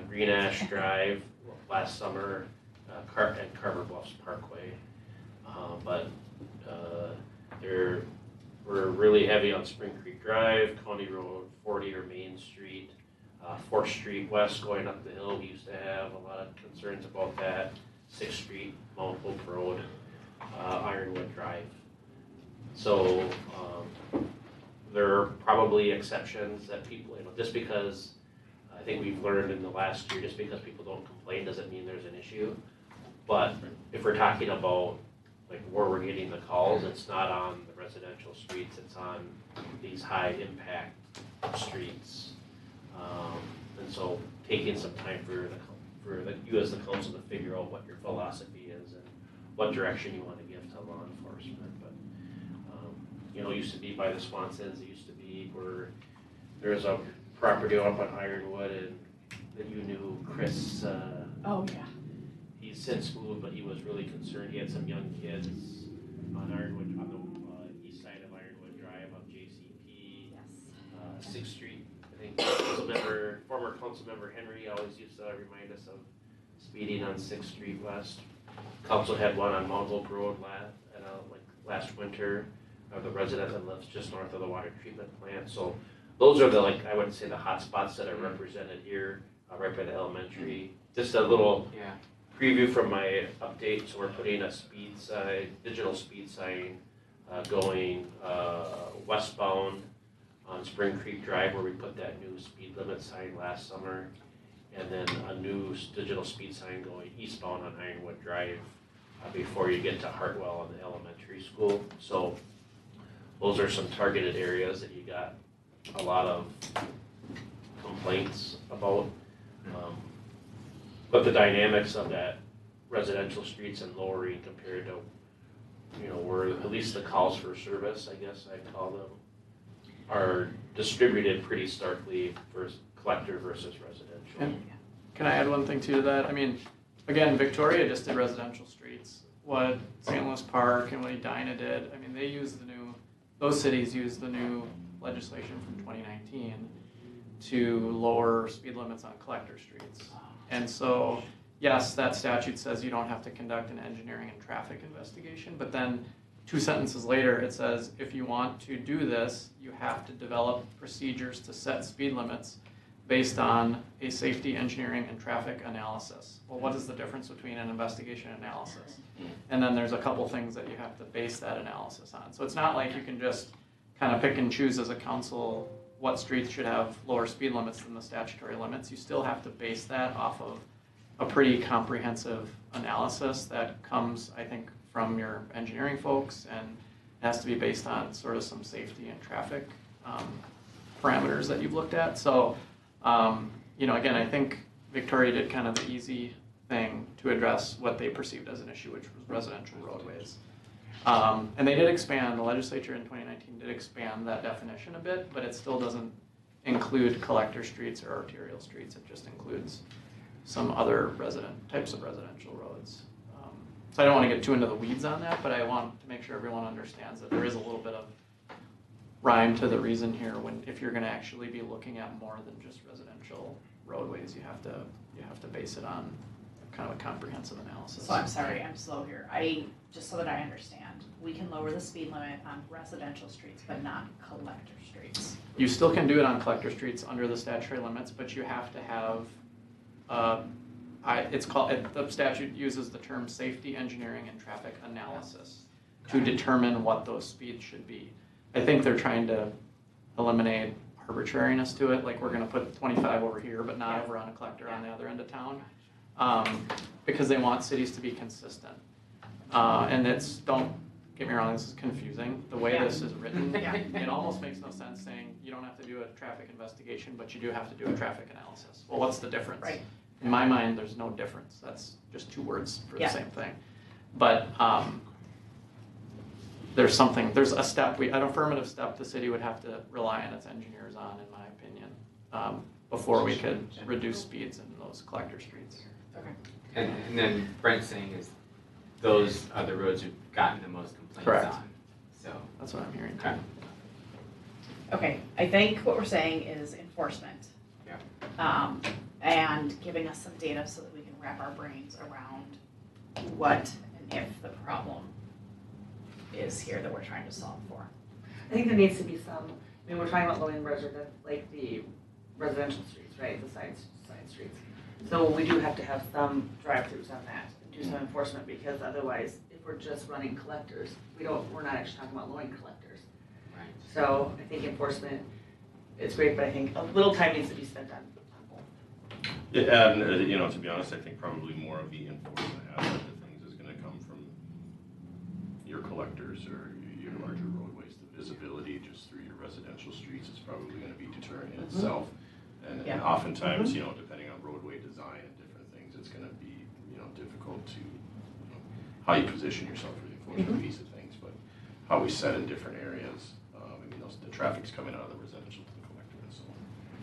Green Ash Drive last summer, and Carver Bluffs Parkway. We're really heavy on Spring Creek Drive, County Road 40 or Main Street, 4th Street West going up the hill. We used to have a lot of concerns about that. 6th Street, Mount Hope Road, Ironwood Drive. So there are probably exceptions that people, just because I think we've learned in the last year, just because people don't complain doesn't mean there's an issue. But if we're talking about like where we're getting the calls, it's not on the residential streets, it's on these high impact streets. And so taking some time for you as the council to figure out what your philosophy is and what direction you want to give to law enforcement. But it used to be by the Swansons, it used to be where there's a property up on Ironwood, and that you knew, Chris, Oh, yeah. he's since moved, but he was really concerned. He had some young kids on Ironwood, on the east side of Ironwood Drive up JCP, Yes. 6th Street. I think former council member Henry always used to remind us of speeding on 6th Street West. Council had one on Mount Hope Road last winter, the resident that lives just north of the water treatment plant. So those are I would say the hot spots that are represented here, right by the elementary. Just a little Yeah. preview from my update. So we're putting a digital speed sign going westbound on Spring Creek Drive, where we put that new speed limit sign last summer, and then a new digital speed sign going eastbound on Ironwood Drive before you get to Hartwell and the elementary school. So those are some targeted areas that you got a lot of complaints about. But the dynamics of that residential streets and lowering compared to, where at least the calls for service, I guess I'd call them, are distributed pretty starkly for collector versus residential. And can I add one thing too to that? I mean, again, Victoria just did residential streets. What St. Louis Park and what Edina did, I mean, those cities used the new legislation from 2019 to lower speed limits on collector streets. And so, yes, that statute says you don't have to conduct an engineering and traffic investigation, but then 2 sentences later, it says if you want to do this, you have to develop procedures to set speed limits based on a safety, engineering, and traffic analysis. Well, what is the difference between an investigation and analysis? And then there's a couple things that you have to base that analysis on. So it's not like you can just kind of pick and choose as a council what streets should have lower speed limits than the statutory limits. You still have to base that off of a pretty comprehensive analysis that comes, I think, from your engineering folks, and has to be based on sort of some safety and traffic parameters that you've looked at. So, again, I think Victoria did kind of the easy thing to address what they perceived as an issue, which was residential roadways. And they did expand, the legislature in 2019 did expand that definition a bit, but it still doesn't include collector streets or arterial streets. It just includes some other types of residential roads. So I don't want to get too into the weeds on that, but I want to make sure everyone understands that there is a little bit of rhyme to the reason here if you're going to actually be looking at more than just residential roadways, you have to base it on kind of a comprehensive analysis. So I'm sorry, I'm slow here. Just so that I understand, we can lower the speed limit on residential streets, but not collector streets. You still can do it on collector streets under the statutory limits, but you have to have, the statute uses the term safety, engineering, and traffic analysis to determine what those speeds should be. I think they're trying to eliminate arbitrariness to it, like we're gonna put 25 over here, but not over on a collector on the other end of town, because they want cities to be consistent. And don't get me wrong, this is confusing. The way this is written, it almost makes no sense saying you don't have to do a traffic investigation, but you do have to do a traffic analysis. Well, what's the difference? Right. In my mind, there's no difference. That's just 2 words for the same thing. But there's a step, an affirmative step the city would have to rely on its engineers on, in my opinion, before we could reduce speeds in those collector streets. Okay. And then Brent's saying is those are the roads you've gotten the most complaints Correct. on. So That's what I'm hearing. Okay. Okay, I think what we're saying is enforcement. Yeah. And giving us some data so that we can wrap our brains around what and if the problem is here that we're trying to solve for. I think there needs to be we're talking about lowering the residential streets, right, the side streets. So we do have to have some drive-throughs on that, do some enforcement, because otherwise, if we're just running collectors, we're not actually talking about lowering collectors. Right. So I think enforcement is great, but I think a little time needs to be spent on both. Yeah, and, to be honest, I think probably more of the enforcement aspect of things is gonna come from your collectors or your larger roadways. The visibility just through your residential streets is probably gonna be deterring in itself. And oftentimes, depending on roadway design and different things, it's gonna be, difficult to, how you position yourself for the enforcement piece of things, but how we set in different areas. The traffic's coming out of the residential to the collector and so on.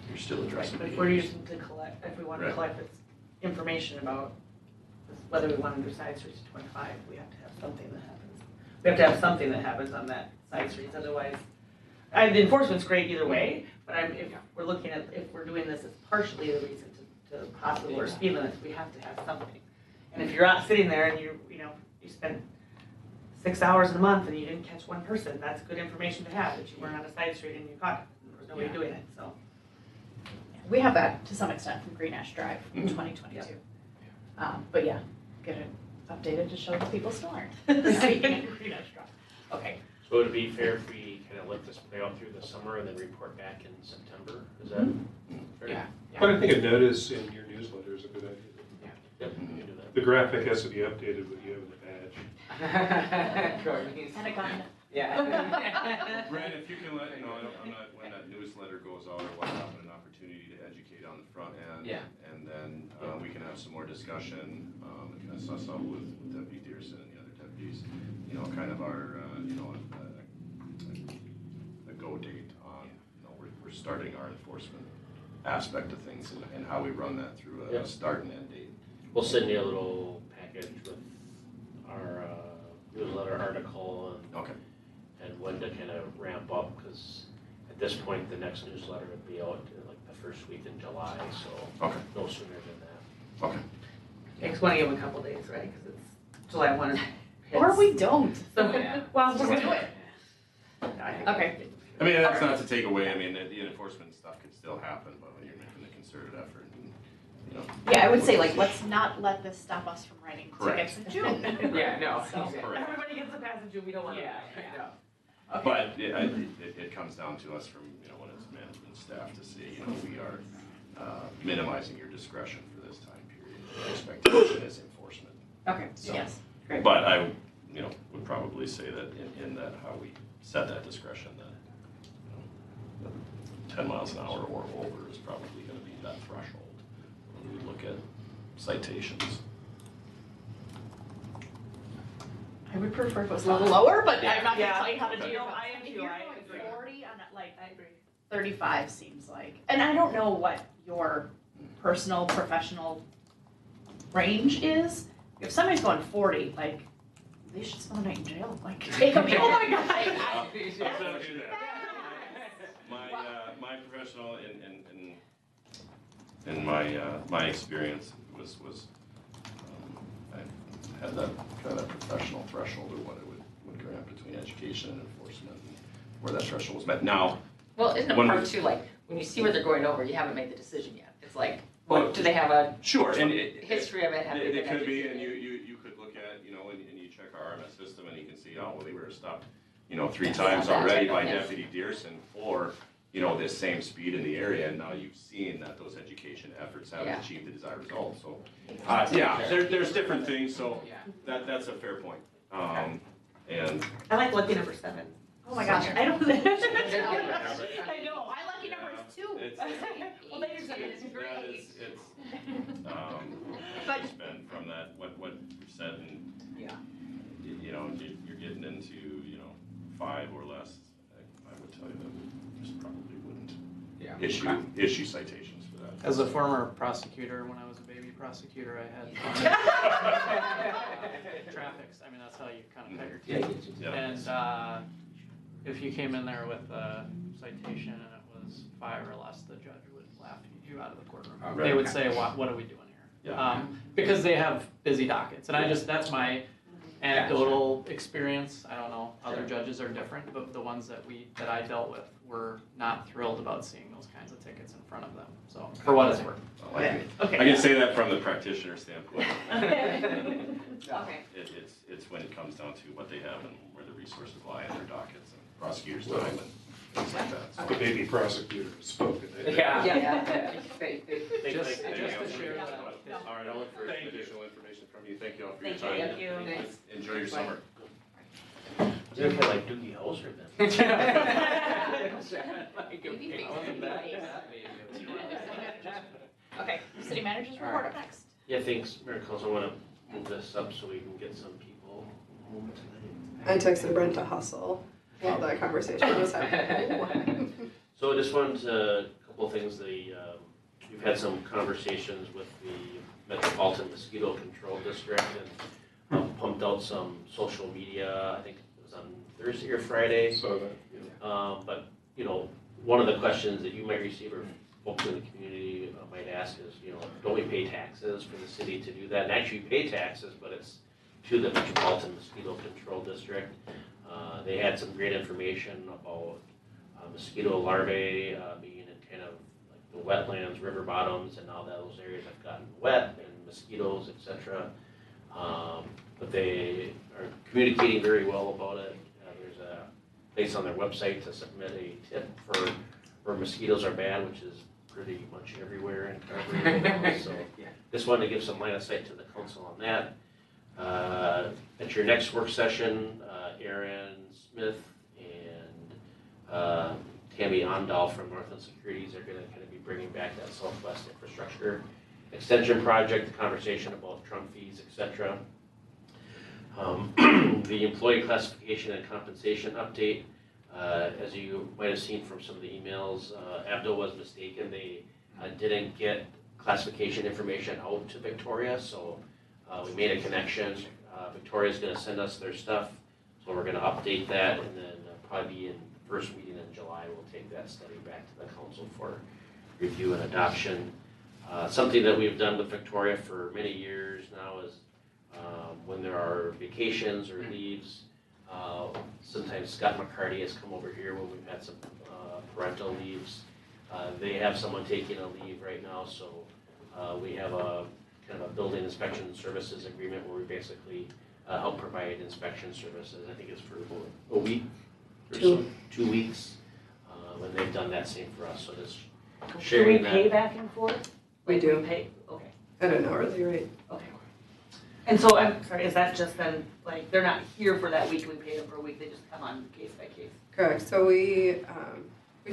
you're still addressing. But if we're using to collect, if we want to Right. collect this information about whether we want to do side streets to 25, we have to have something that happens. We have to have something that happens on that side streets, otherwise, the enforcement's great either way, but if we're looking at, if we're doing this as partially the reason to possibly lower speed limits, we have to have something. And if you're out sitting there and you spend 6 hours in a month and you didn't catch one person, that's good information to have, that you weren't on a side street and you caught it, and there was nobody doing it, so. We have that to some extent from Green Ash Drive in Mhm. 2022. But yeah, get it updated to show that people still aren't. Green Ash Drive. Okay. So would it be fair if we kind of let this play out through the summer and then report back in September? Is that fair? Yeah. But I think a notice in your newsletter is a good idea. Yep, we can do that. The graphic has to be updated with you having a badge. Courtney's. And a gun. Yeah. Brad, if you can let, I'm not, when that newsletter goes out, I want to have an opportunity to educate on the front end. Yeah. And then we can have some more discussion, kind of suss out with Deputy Dearson and the other deputies, kind of our, a go date on, we're starting our enforcement aspect of things and how we run that through a Yep. start and end date. We'll send you a little package with our newsletter article Okay. and when to kind of ramp up, because at this point, the next newsletter would be out like the first week in July, so Okay. no sooner than that. Okay. I just want to give them a couple days, right, because it's July 1 hits. Or we don't. So, well, Just do it. Okay. I mean, that's not to take away, the enforcement stuff could still happen, but when you're making a concerted effort and, Yeah, I would say like, let's not let this stop us from writing Correct. tickets in June. Yeah, no, So- exactly. Correct. Everybody gets a pass in June, we don't want to. Yeah, I know. Okay. But it comes down to us from, when it's management staff to say, we are minimizing your discretion for this time period. The expectation is enforcement. Okay, So- yes, great. But I, would probably say that in that how we set that discretion, that 10 miles an hour or over is probably gonna be that threshold when we look at citations. I would prefer if it was a little lower, but I'm not gonna Yeah. tell you how to do Okay. your No, best. I am If too, you're I going agree. 40 on like I agree. 35 seems like, and I don't know what your personal, professional range is. If somebody's going 40, like, they should spend the night in jail, like, take them, oh my God. Let's not do that. My professional in my experience was I had that kind of professional threshold of what it would grant between education and enforcement, and where that threshold was met. Now, Well, isn't it When part we- two, like, when you see what they're going over, you haven't made the decision yet? It's like, Well, do they have a sure, and history of it? Have they It been could be, and educated? you could look at, and you check our RMS system and you can see, well, they were stopped, 3 Yeah, times that already type by of thing. Deputy Dearson for, this same speed in the area, and now you've seen that those education efforts haven't Yeah. achieved the desired result, so. There's different things, so Yeah. that's a fair point. And, I like lucky number 7. Oh my gosh, I don't. I They're good. know, my lucky number is 2. It's- Well, they just said it's that great. is, it's, But- it's been from that, what you said, and, Yeah. you're getting into, 5 or less, I would tell you that we just probably wouldn't Yeah. issue citations for that. As a former prosecutor, when I was a baby prosecutor, I had traffics. I mean, that's how you kind of pay your Yeah, teeth. Yeah. And if you came in there with a citation and it was 5 or less, the judge would laugh you out of the courtroom. Oh, They right. would say, what are we doing here? Yeah. Because they have busy dockets. And that's my anecdotal experience. I don't know, other Sure. judges are different, but the ones that I dealt with were not thrilled about seeing those kinds of tickets in front of them. So, for what it's worth. I like it. Okay. I can say that from the practitioner standpoint. Okay. It's when it comes down to what they have and where the resources lie in their dockets and prosecutors' time and things like that. The baby prosecutor has spoken. Yeah. Yeah. Just Anything to else? share that. All right, I'll look for Thank you. additional information from you. Thank you all for your Thank time. you. Thanks. Enjoy your summer. They're kind of like Doogie Howser then. Okay, city managers report up next. Yeah, thanks, Mayor Council, I want to move this up so we can get some people home tonight. I texted Brent to hustle while that conversation was happening. So I just wanted to, a couple of things, we've had some conversations with the Metropolitan Mosquito Control District and pumped out some social media, I think it was on Thursday or Friday. So that, But, one of the questions that you might receive or folks in the community might ask is, don't we pay taxes for the city to do that? And actually we pay taxes, but it's to the Metropolitan Mosquito Control District. They had some great information about mosquito larvae being in kind of like the wetlands, river bottoms, and now those areas have gotten wet and mosquitoes, etc. But they are communicating very well about it. There's a place on their website to submit a tip for where mosquitoes are bad, which is pretty much everywhere in Carver. So just wanted to give some line of sight to the council on that. At your next work session, Aaron Smith and Tammy Ondal from Northland Securities are going to kind of be bringing back that Southwest Infrastructure Extension Project, the conversation about Trump fees, etc. The employee classification and compensation update, as you might have seen from some of the emails, Abdo was mistaken. They didn't get classification information out to Victoria, so we made a connection. Victoria's going to send us their stuff, so we're going to update that, and then probably be in first meeting in July, we'll take that study back to the council for review and adoption. Something that we've done with Victoria for many years now is when there are vacations or leaves, sometimes Scott McCarty has come over here when we've had some parental leaves. They have someone taking a leave right now, so we have a kind of a building inspection services agreement where we basically help provide inspection services. I think it's for a week or so, 2 weeks, and they've done that same for us. So just Do we sharing pay that. back and forth? We Like, do. Pay, okay, At an hourly rate. okay. And so, I'm sorry, is that just then, like, they're not here for that week, we pay them for a week, they just come on case by case? Correct. So we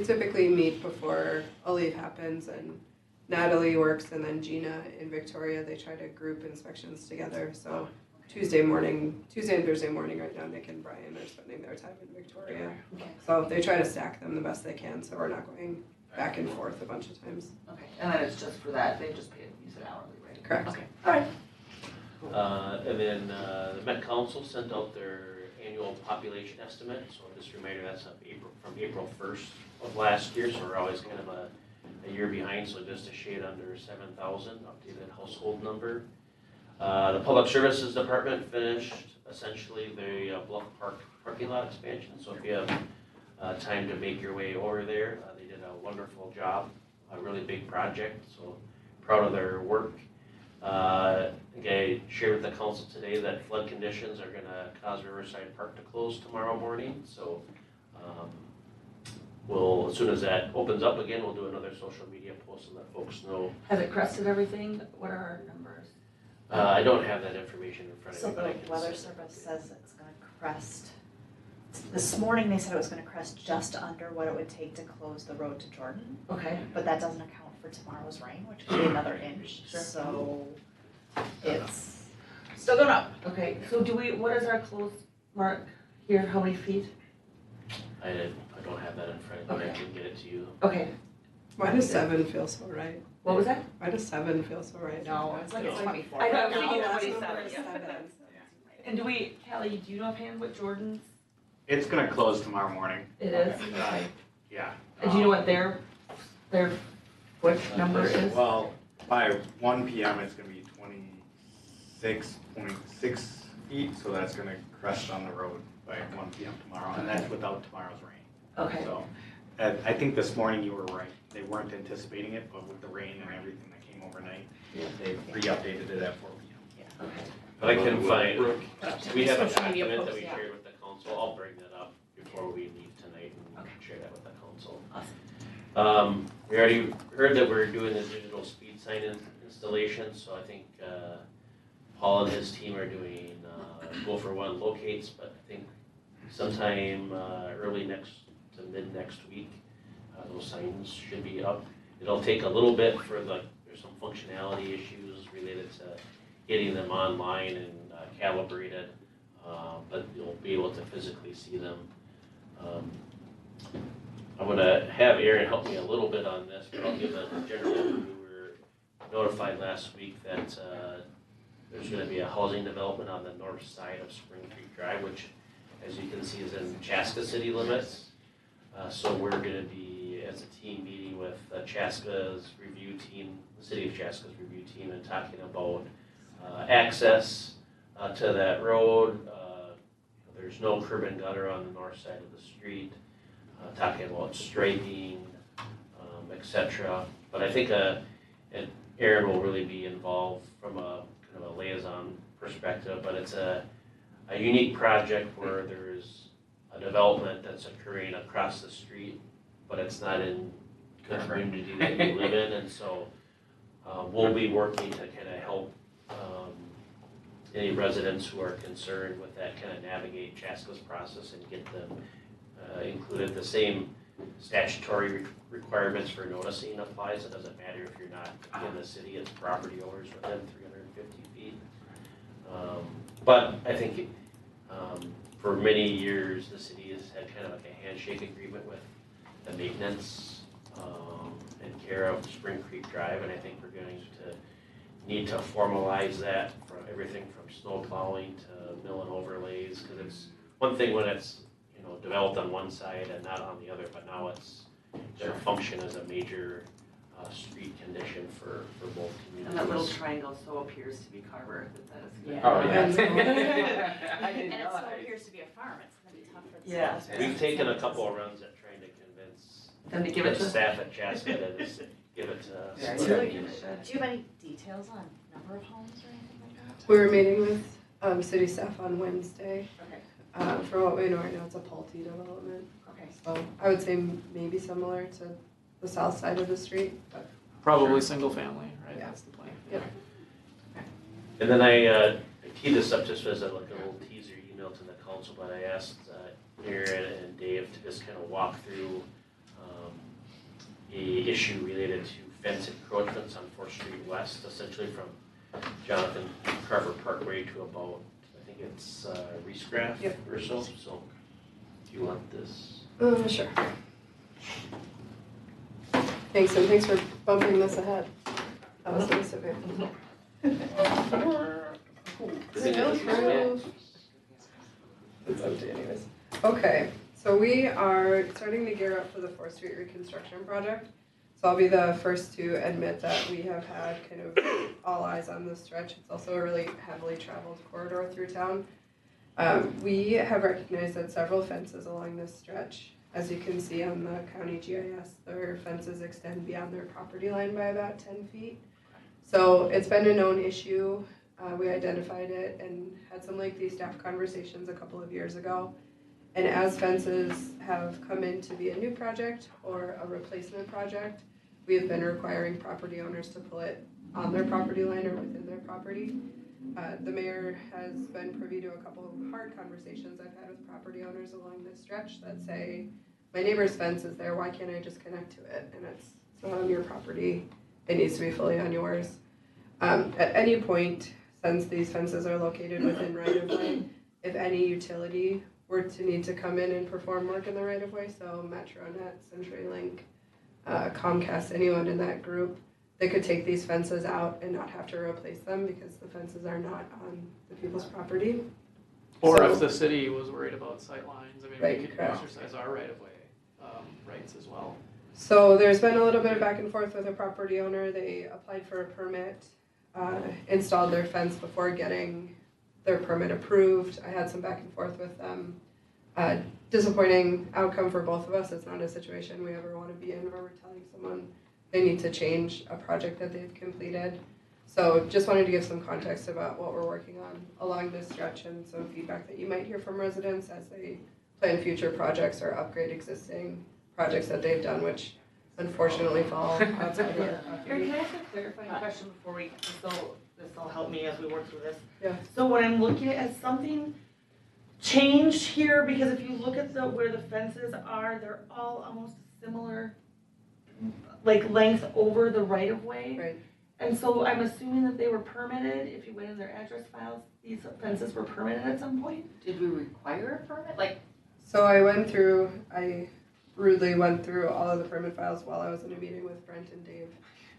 typically meet before a leave happens, and Natalie works, and then Gina in Victoria, they try to group inspections together. So Tuesday and Thursday morning right now, Nick and Brian are spending their time in Victoria. Okay. So they try to stack them the best they can, so we're not going back and forth a bunch of times. Okay, and then it's just for that, they just pay, you said hourly, right? Correct. Okay, all right. And then the Met Council sent out their annual population estimate. So just a reminder, that's from April 1st of last year. So we're always kind of a year behind. So just a shade under 7,000 updated household number. The Public Services Department finished essentially the Bluff Park parking lot expansion. So if you have time to make your way over there, they did a wonderful job. A really big project. So proud of their work. I think I shared with the council today that flood conditions are going to cause Riverside Park to close tomorrow morning. So we'll, as soon as that opens up again, we'll do another social media post and let folks know. Has it crested everything? What are our numbers? I don't have that information in front of So me, but I the can weather send it service to you. says it's gonna crest. This morning they said it was gonna crest just under what it would take to close the road to Jordan, Okay, but that doesn't account for tomorrow's rain, which could be another inch, Sure. so it's still going up. okay, so what is our close mark here, how many feet? I don't have that in front of me, I Okay. can get it to you. Okay, Why does 7 feel so right? what was that? Why does 7 feel so right? No, it's like No. 24. I know, I'm No, thinking last 27, number is yeah. 7. And Kelly, do you know offhand what Jordan's? It's gonna close tomorrow morning. It is? Yeah. And do you know what their foot number is? Well, by 1 PM, it's gonna be 26.6 feet, so that's gonna crest on the road by 1 PM tomorrow, and that's without tomorrow's rain. Okay, So, I think this morning you were right, they weren't anticipating it, but with the rain and everything that came overnight, they re-updated it at 4 PM. okay. But I can find, we have a Social media document that post, we yeah. shared with the council, I'll bring that up before we leave tonight and share that with the council. Awesome. We already heard that we're doing the digital speed sign installation, so I think Paul and his team are doing Go for One locates, but I think sometime early next to mid next week, those signs should be up. It'll take a little bit for there's some functionality issues related to getting them online and calibrated, but you'll be able to physically see them. I'm gonna have Aaron help me a little bit on this, but I'll give a general overview. We were notified last week that there's gonna be a housing development on the north side of Spring Creek Drive, which, as you can see, is in Chaska city limits. So we're gonna be, as a team, meeting with Chaska's review team, the city of Chaska's review team, and talking about access to that road. There's no curb and gutter on the north side of the street. Talking about striping, etc. But I think and Aaron will really be involved from a kind of a liaison perspective. But it's a unique project where there's a development that's occurring across the street, but it's not in the community that you live in, and so we'll be working to kind of help any residents who are concerned with that kind of navigate Chaska's process and get them included. The same statutory requirements for noticing applies. It doesn't matter if you're not in the city, it's property owners within 350 feet. But I think for many years, the city has had kind of like a handshake agreement with the maintenance and care of Spring Creek Drive, and I think we're going to need to formalize that for everything from snow plowing to mill and overlays, because it's one thing when it's developed on one side and not on the other, but now it's going to function as a major street condition for both communities. And that little triangle so appears to be Carver that is. Yeah. Oh, yeah. And it still appears to be a farm, it's gonna be tough for the Yeah. sales. We've taken a couple of runs at trying to convince Them to give it the to. staff at Chaska to just give it to us. Yeah, Do yeah. you have any details on number of homes or anything like that? We were meeting with city staff on Wednesday. Okay, From what we know right now, it's a Pulte development. okay. So I would say maybe similar to the south side of the street, but Probably single family, right? Yeah. That's the plan. Yep. And then I teed this up just as a little teaser email to the council, but I asked Aaron and Dave to just kind of walk through a issue related to fence encroachments on 4th Street West, essentially from Jonathan Carver Parkway to about, I think it's Reescraft Yep. or so. So do you want this? sure. Thanks, and thanks for bumping this ahead. That was nice of you. It's empty anyways. Okay, so we are starting to gear up for the 4th Street reconstruction project. So I'll be the first to admit that we have had kind of all eyes on this stretch. It's also a really heavily traveled corridor through town. We have recognized that several fences along this stretch, as you can see on the county GIS, their fences extend beyond their property line by about 10 feet. So it's been a known issue. We identified it and had some lengthy staff conversations a couple of years ago. And as fences have come in to be a new project or a replacement project, we have been requiring property owners to pull it on their property line or within their property. The mayor has been privy to a couple of hard conversations I've had with property owners along this stretch that say, my neighbor's fence is there, why can't I just connect to it? And it's not on your property, it needs to be fully on yours. At any point, since these fences are located within right-of-way, if any utility were to need to come in and perform work in the right-of-way, so MetroNet, CenturyLink, Comcast, anyone in that group, they could take these fences out and not have to replace them because the fences are not on the people's property. Or So- if the city was worried about sight lines, I mean, Right, we could correct. exercise our right of way rights as well. So there's been a little bit of back and forth with a property owner. They applied for a permit, installed their fence before getting their permit approved. I had some back and forth with them. Disappointing outcome for both of us. It's not a situation we ever want to be in where we're telling someone they need to change a project that they've completed. So just wanted to give some context about what we're working on along this stretch and some feedback that you might hear from residents as they plan future projects or upgrade existing projects that they've done, which unfortunately fall outside of our Eric, property. can I ask a clarifying question before we, this'll help me as we work through this? Yeah. So when I'm looking at, has something changed here? Because if you look at where the fences are, they're all almost similar, like length over the right of way. Right. And so I'm assuming that they were permitted, if you went in their address files, these fences were permitted at some point? Did we require a permit? Like, So I went through, I rudely went through all of the permit files while I was in a meeting with Brent and Dave,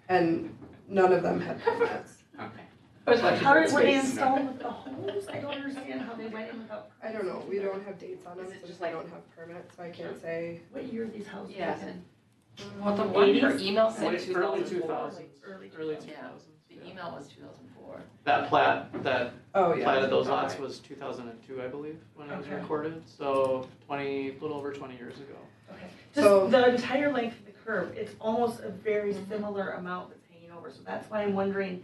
and none of them had permits. Okay. How did, were they installed with the hose? I don't understand how they went in without. I don't know, we don't have dates on them Is it since just we like- don't have permits, so I can't say. What year are these houses Yeah. in? Well, the one, her 80s? email said Early 2004. 2000s. Early Early 2000s. 2000s. The email was 2004. That plat, that Oh, yeah. plat of those lots Okay. was 2002, I believe, when it was Okay. recorded, so a little over 20 years ago. Okay, So- just the entire length of the curb, it's almost a very similar amount that's hanging over, so that's why I'm wondering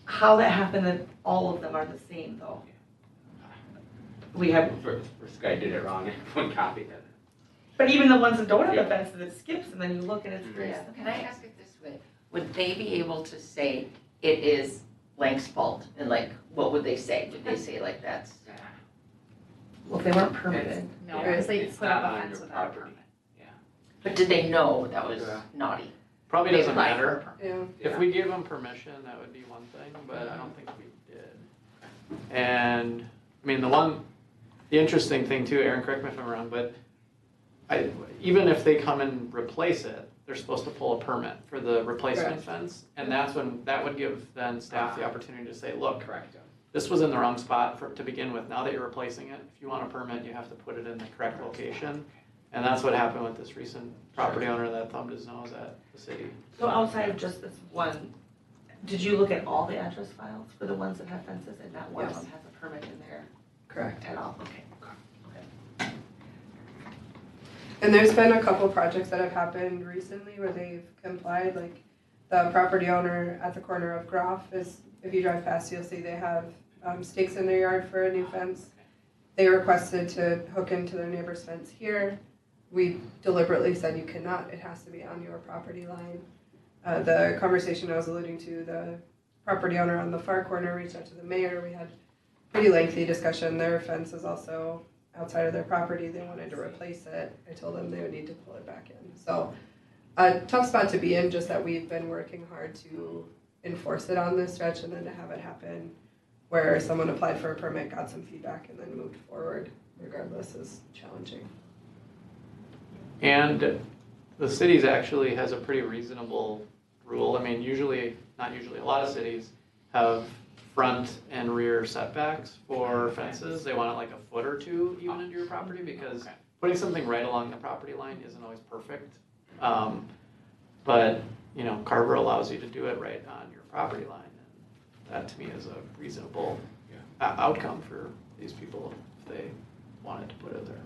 how that happened that all of them are the same though. We have, First guy did it wrong, one copied it. but even the ones that don't have the fences, it skips and then you look and it's very Yeah, similar. can I ask it this way? Would they be able to say it is Lank's fault? And like, what would they say? Would they say like that's? Well, if they weren't permitted. No, because they It's put up not a on fence your without a property. permit. But did they know that was Yeah. naughty? Probably They doesn't applied for a matter. permit. Yeah. If we gave them permission, that would be one thing, but I don't think we did. And, I mean, the interesting thing too, Aaron, correct me if I'm wrong, but even if they come and replace it, they're supposed to pull a permit for the replacement Correct. fence. And that's when, that would give then staff the opportunity to say, look, Correct. this was in the wrong spot to begin with. Now that you're replacing it, if you want a permit, you have to put it in the correct location. And that's what happened with this recent property owner that thumbed his nose at the city. So outside of just this one, did you look at all the address files for the ones that have fences and not one of Yes. them has a permit in there Correct. at all? Okay. And there's been a couple projects that have happened recently where they've complied, like the property owner at the corner of Groff is, if you drive past, you'll see they have stakes in their yard for a new fence. They requested to hook into their neighbor's fence here. We deliberately said you cannot, it has to be on your property line. The conversation I was alluding to, the property owner on the far corner reached out to the mayor, we had pretty lengthy discussion, their fence is also outside of their property, they wanted to replace it. I told them they would need to pull it back in. So a tough spot to be in, just that we've been working hard to enforce it on this stretch and then to have it happen where someone applied for a permit, got some feedback and then moved forward regardless is challenging. And the cities actually has a pretty reasonable rule. I mean, not usually, a lot of cities have front and rear setbacks for fences. They want it like a foot or two even into your property because putting something right along the property line isn't always perfect. But, Carver allows you to do it right on your property line. And that to me is a reasonable outcome for these people if they wanted to put it there.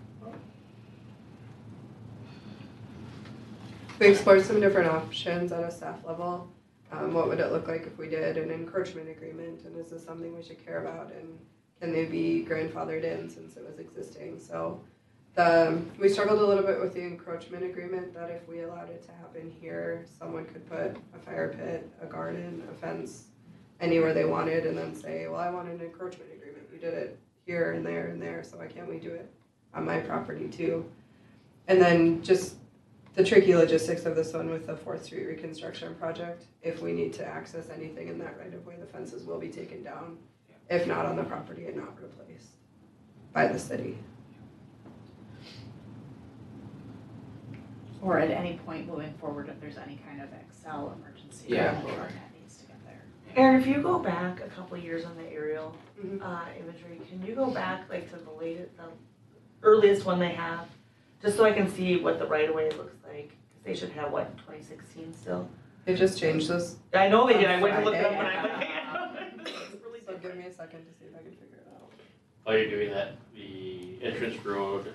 We explored some different options at a staff level. What would it look like if we did an encroachment agreement, and is this something we should care about, and can they be grandfathered in since it was existing? So we struggled a little bit with the encroachment agreement, that if we allowed it to happen here, someone could put a fire pit, a garden, a fence, anywhere they wanted, and then say, well, I want an encroachment agreement. You did it here and there, so why can't we do it on my property too? And then just the tricky logistics of this one with the 4th Street reconstruction project, if we need to access anything in that right of way, the fences will be taken down, if not on the property and not replaced by the city. Or at any point moving forward, if there's any kind of Excel emergency. Yeah. That needs to get there. Aaron, if you go back a couple of years on the aerial Mhm. imagery, can you go back like to the earliest one they have? Just so I can see what the right of way looks like, because they should have, 2016 still? They just changed this, I know they did, I went to look it up when Friday. I looked. It's really so give different. me a second to see if I can figure it out. While you're doing that, the entrance road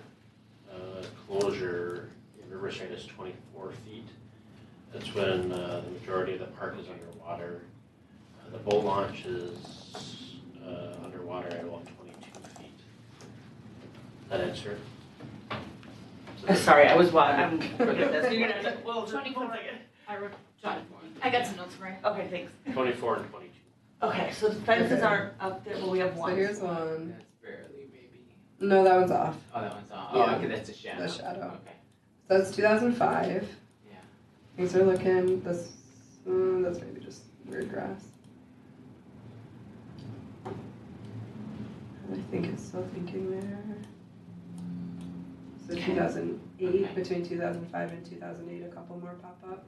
closure in Riverside is 24 feet. That's when the majority of the park is underwater. The boat launch is underwater at about 22 feet. That answer? Sorry, I was watching. You're gonna have to, well, just 24. 1 second. I wrote, John, I got some notes for you. Okay, thanks. 24 and 22. Okay, so the fences aren't up there, well, we have So one. here's one. That's barely maybe. No, that one's off. Oh, that one's on. Yeah. Oh, okay, that's a shadow. The shadow. Okay. So it's 2005. Yeah. Things are looking, that's maybe just weird grass. I think it's still thinking there. So 2008, between 2005 and 2008, a couple more pop up.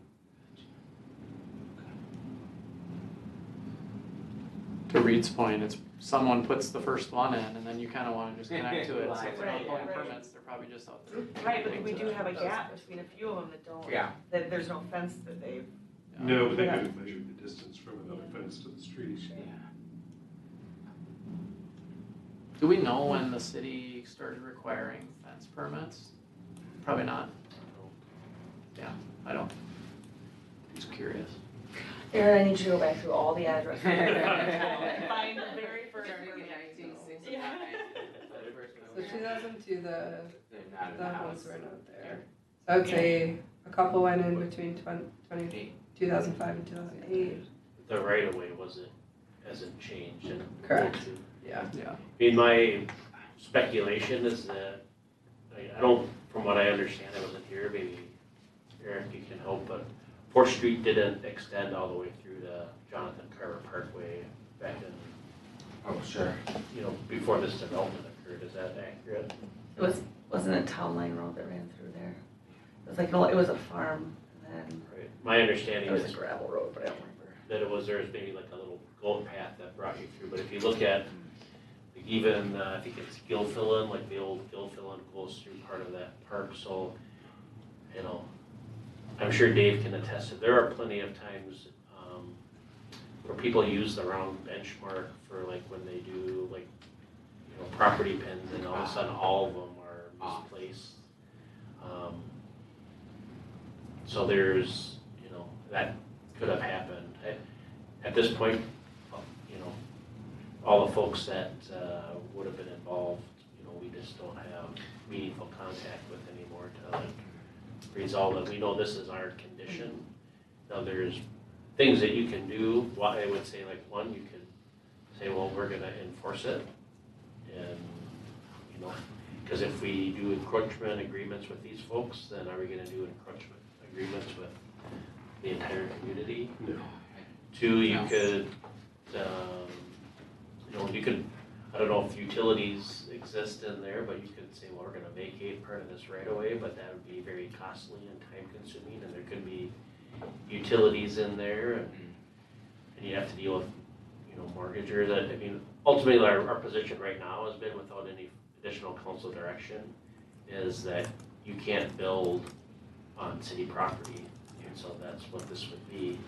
To Reed's point, it's someone puts the first one in and then you kind of want to just connect to it. So if they're not pulling permits, they're probably just out there. Right, but we do have a gap between a few of them that don't, Yeah. that there's no fence that they've. No, but they could have measured the distance from another fence to the street. Do we know when the city started requiring fence permits? Probably not. Yeah, I don't. Just curious. Aaron, I need you to go back through all the addresses. Find the very first permit. Yeah. So 2002, They're not in the the homes house. were not there. So I would say a couple went in between 2005 and 2008. The right of way hasn't changed in. Correct. Yeah. Yeah. I mean, my speculation is that, I don't, from what I understand, I wasn't here, maybe Eric, you can help, but 4th Street didn't extend all the way through to Jonathan Carver Parkway back in, Oh, sure. before this development occurred, is that accurate? Wasn't a town line road that ran through there? It was like, it was a farm and then Right. My understanding it was is a gravel road, but I don't remember. that there was maybe like a little goat path that brought you through, but if you look at, like even, I think it's Gilfillan, like the old Gilfillan goes through part of that park, so, I'm sure Dave can attest to, there are plenty of times, where people use the wrong benchmark for like when they do like, property pins and all of a sudden all of them are misplaced. So there's, that could have happened. At this point, all the folks that would have been involved, we just don't have meaningful contact with anymore to resolve it. We know this is our condition. Now there's things that you can do. I would say like one, you could say, well, we're gonna enforce it. And, because if we do encroachment agreements with these folks, then are we gonna do encroachment agreements with the entire community? No. Two, you could, you could, I don't know if utilities exist in there, but you could say, well, we're gonna vacate part of this right away, but that would be very costly and time consuming, and there could be utilities in there, and you have to deal with, mortgagor that, ultimately our position right now has been, without any additional council direction, is that you can't build on city property, and so that's what this would be.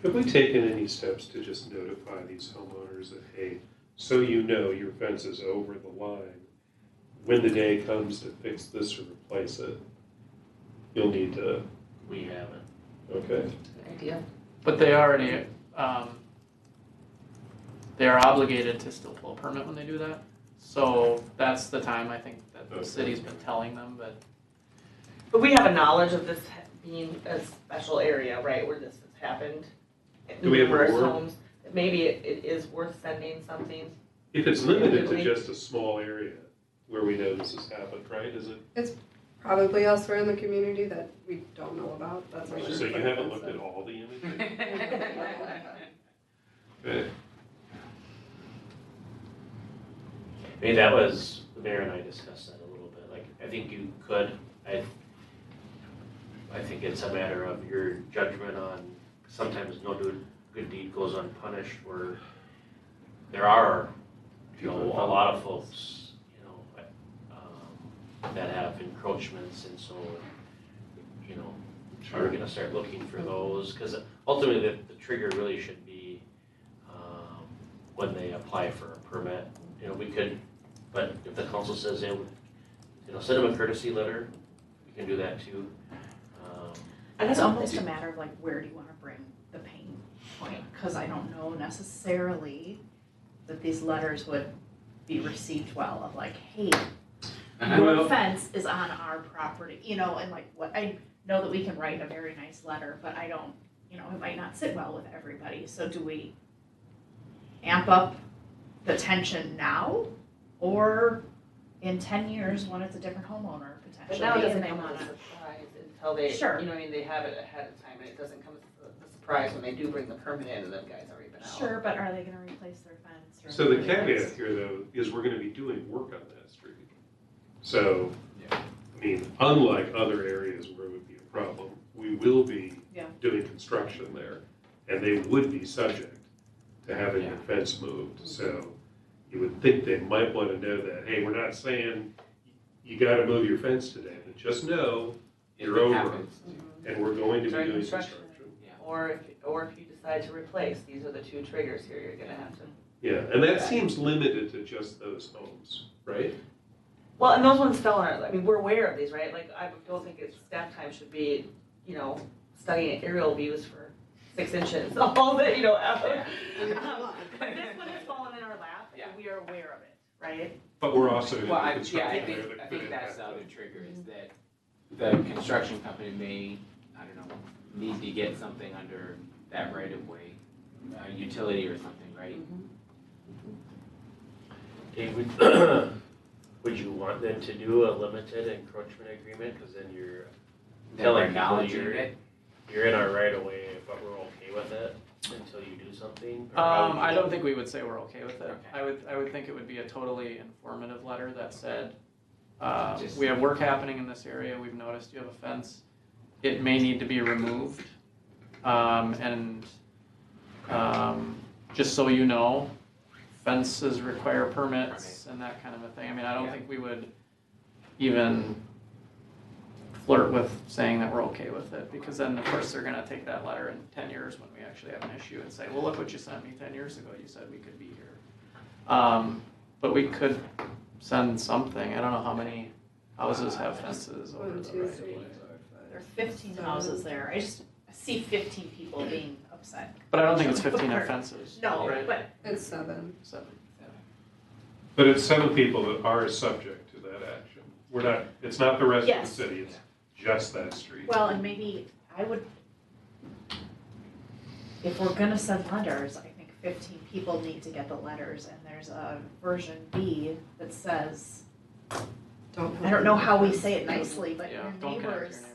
Have we taken any steps to just notify these homeowners that, hey, so your fence is over the line, when the day comes to fix this or replace it, you'll need to, We haven't. okay? Good idea. But they already, they are obligated to still pull a permit when they do that. So that's the time I think that the Okay. city's been telling them, but But we have a knowledge of this being a special area, right, where this has happened. Do we have a Numerous board? homes. Maybe it is worth sending something. If it's limited to Individually. just a small area where we know this has happened, right, is it? Probably elsewhere in the community that we don't know about. That's why So you haven't looked at all the images? Okay. That was, the mayor and I discussed that a little bit, like, I think you could, I think it's a matter of your judgment on, sometimes no good deed goes unpunished, where there are, a lot of folks, that have encroachments, and so, are we gonna start looking for those? Because ultimately, the trigger really should be, when they apply for a permit. We could, but if the council says they would, send them a courtesy letter, we can do that too. And it's almost a matter of like, where do you wanna bring the pain point? Cause I don't know necessarily that these letters would be received well, of like, hey, your Well- fence is on our property, and like what, I know that we can write a very nice letter, but I don't, it might not sit well with everybody, so do we amp up the tension now? Or in 10 years, when it's a different homeowner But potentially, now it doesn't and they come wanna. as a surprise until they, Sure. they have it ahead of time, and it doesn't come as a surprise when they do bring the permit in and the guy's already been out. Sure, but are they gonna replace their fence? Or So the are they gonna- caveat here, though, is we're gonna be doing work on that street. So, I mean, unlike other areas where it would be a problem, we will be Yeah. doing construction there, and they would be subject to having their Yeah. fence moved. So you would think they might want to know that, hey, we're not saying you gotta move your fence today, but just know If you're it over, happens. and we're going to be During doing construction. construction. Or if you decide to replace, these are the two triggers here, you're gonna have to. Yeah, and that seems limited to just those homes, right? Well, and those ones fell in our, I mean, we're aware of these, right? Like, I don't think it's, staff time should be, you know, studying aerial views for 6 inches, all the, you know. But this one has fallen in our lap, and we are aware of it, right? But we're also gonna Well, do I construction think, there that I could think that's impact the other that. trigger, is that the construction company may, I don't know, need to get something under that right of way, utility or something, right? David, would you want them to do a limited encroachment agreement, cause then you're Then we're telling people acknowledging it. you're in our right of way, but we're okay with it until you do something? Or I don't think we would say we're okay with it. Okay. I would think it would be a totally informative letter that said, Just- we have work happening in this area, we've noticed you have a fence. It may need to be removed. Just so you know, fences require permits and that kind of a thing. I mean, I don't Yeah. think we would even flirt with saying that we're okay with it, because then of course they're gonna take that letter in 10 years when we actually have an issue and say, well, look what you sent me 10 years ago, you said we could be here. But we could send something, I don't know how many houses have fences over 1, the 2, right of 3, way. 4, 5. There are 15 houses there. I see 15 people being upset. But I don't think it's 15 offenses. No, right? but It's 7. 7. But it's 7 people that are subject to that action. We're not, it's not the rest of Yes. the city, it's just that street. well, and maybe I would, if we're gonna send letters, I think 15 people need to get the letters, and there's a version B that says, I don't know how we say it nicely, but Yeah, your don't connect to your neighbors neighbor's